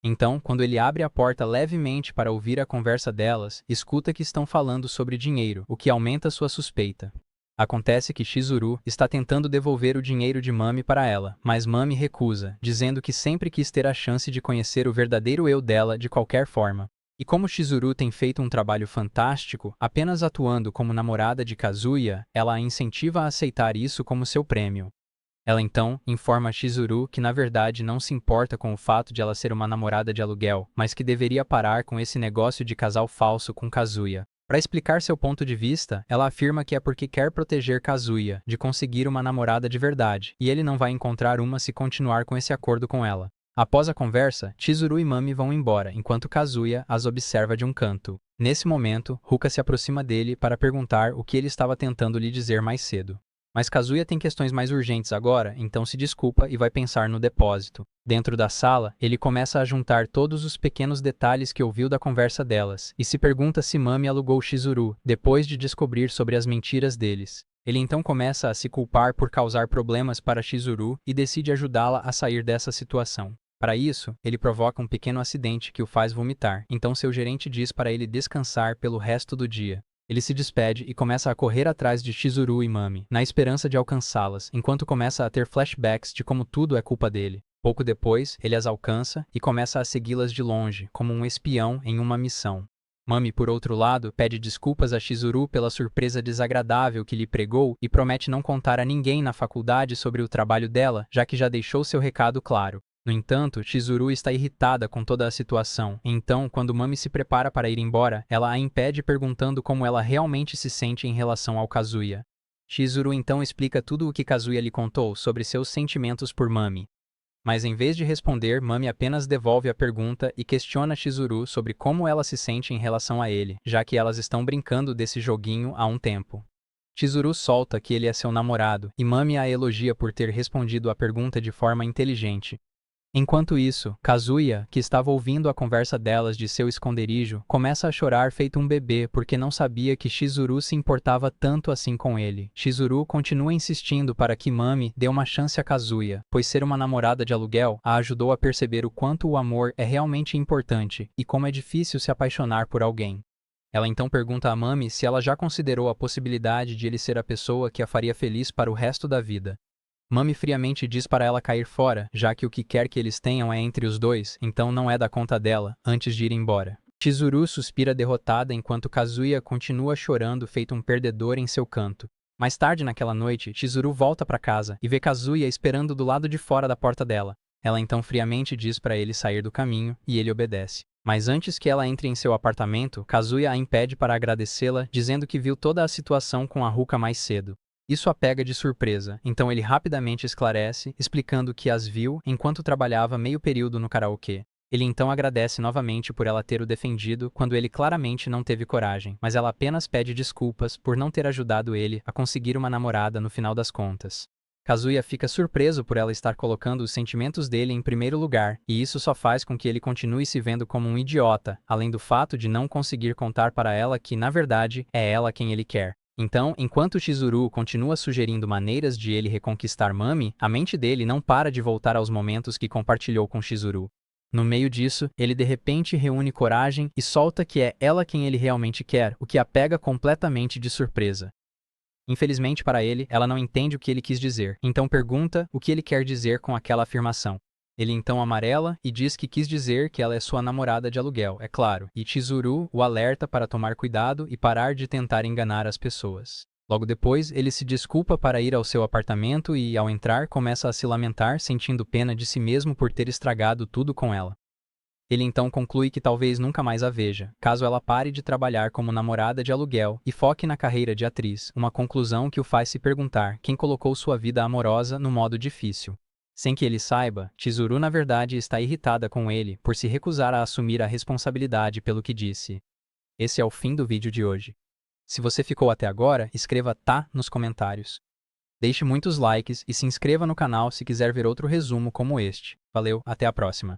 Então, quando ele abre a porta levemente para ouvir a conversa delas, escuta que estão falando sobre dinheiro, o que aumenta sua suspeita. Acontece que Chizuru está tentando devolver o dinheiro de Mami para ela, mas Mami recusa, dizendo que sempre quis ter a chance de conhecer o verdadeiro eu dela de qualquer forma. E como Chizuru tem feito um trabalho fantástico, apenas atuando como namorada de Kazuya, ela a incentiva a aceitar isso como seu prêmio. Ela então informa Chizuru que na verdade não se importa com o fato de ela ser uma namorada de aluguel, mas que deveria parar com esse negócio de casal falso com Kazuya. Para explicar seu ponto de vista, ela afirma que é porque quer proteger Kazuya de conseguir uma namorada de verdade, e ele não vai encontrar uma se continuar com esse acordo com ela. Após a conversa, Chizuru e Mami vão embora, enquanto Kazuya as observa de um canto. Nesse momento, Ruka se aproxima dele para perguntar o que ele estava tentando lhe dizer mais cedo. Mas Kazuya tem questões mais urgentes agora, então se desculpa e vai pensar no depósito. Dentro da sala, ele começa a juntar todos os pequenos detalhes que ouviu da conversa delas, e se pergunta se Mami alugou Chizuru, depois de descobrir sobre as mentiras deles. Ele então começa a se culpar por causar problemas para Chizuru e decide ajudá-la a sair dessa situação. Para isso, ele provoca um pequeno acidente que o faz vomitar, então seu gerente diz para ele descansar pelo resto do dia. Ele se despede e começa a correr atrás de Chizuru e Mami, na esperança de alcançá-las, enquanto começa a ter flashbacks de como tudo é culpa dele. Pouco depois, ele as alcança e começa a segui-las de longe, como um espião em uma missão. Mami, por outro lado, pede desculpas a Chizuru pela surpresa desagradável que lhe pregou e promete não contar a ninguém na faculdade sobre o trabalho dela, já que já deixou seu recado claro. No entanto, Chizuru está irritada com toda a situação, então, quando Mami se prepara para ir embora, ela a impede perguntando como ela realmente se sente em relação ao Kazuya. Chizuru então explica tudo o que Kazuya lhe contou sobre seus sentimentos por Mami. Mas em vez de responder, Mami apenas devolve a pergunta e questiona Chizuru sobre como ela se sente em relação a ele, já que elas estão brincando desse joguinho há um tempo. Chizuru solta que ele é seu namorado, e Mami a elogia por ter respondido a pergunta de forma inteligente. Enquanto isso, Kazuya, que estava ouvindo a conversa delas de seu esconderijo, começa a chorar feito um bebê porque não sabia que Chizuru se importava tanto assim com ele. Chizuru continua insistindo para que Mami dê uma chance a Kazuya, pois ser uma namorada de aluguel a ajudou a perceber o quanto o amor é realmente importante e como é difícil se apaixonar por alguém. Ela então pergunta a Mami se ela já considerou a possibilidade de ele ser a pessoa que a faria feliz para o resto da vida. Mami friamente diz para ela cair fora, já que o que quer que eles tenham é entre os dois, então não é da conta dela, antes de ir embora. Chizuru suspira derrotada enquanto Kazuya continua chorando feito um perdedor em seu canto. Mais tarde naquela noite, Chizuru volta para casa e vê Kazuya esperando do lado de fora da porta dela. Ela então friamente diz para ele sair do caminho e ele obedece. Mas antes que ela entre em seu apartamento, Kazuya a impede para agradecê-la, dizendo que viu toda a situação com a Ruka mais cedo. Isso a pega de surpresa, então ele rapidamente esclarece, explicando que as viu enquanto trabalhava meio período no karaokê. Ele então agradece novamente por ela ter o defendido quando ele claramente não teve coragem, mas ela apenas pede desculpas por não ter ajudado ele a conseguir uma namorada no final das contas. Kazuya fica surpreso por ela estar colocando os sentimentos dele em primeiro lugar, e isso só faz com que ele continue se vendo como um idiota, além do fato de não conseguir contar para ela que, na verdade, é ela quem ele quer. Então, enquanto Chizuru continua sugerindo maneiras de ele reconquistar Mami, a mente dele não para de voltar aos momentos que compartilhou com Chizuru. No meio disso, ele de repente reúne coragem e solta que é ela quem ele realmente quer, o que a pega completamente de surpresa. Infelizmente para ele, ela não entende o que ele quis dizer, então pergunta o que ele quer dizer com aquela afirmação. Ele então amarela e diz que quis dizer que ela é sua namorada de aluguel, é claro, e Chizuru o alerta para tomar cuidado e parar de tentar enganar as pessoas. Logo depois, ele se desculpa para ir ao seu apartamento e, ao entrar, começa a se lamentar, sentindo pena de si mesmo por ter estragado tudo com ela. Ele então conclui que talvez nunca mais a veja, caso ela pare de trabalhar como namorada de aluguel e foque na carreira de atriz, uma conclusão que o faz se perguntar quem colocou sua vida amorosa no modo difícil. Sem que ele saiba, Chizuru na verdade está irritada com ele por se recusar a assumir a responsabilidade pelo que disse. Esse é o fim do vídeo de hoje. Se você ficou até agora, escreva tá nos comentários. Deixe muitos likes e se inscreva no canal se quiser ver outro resumo como este. Valeu, até a próxima.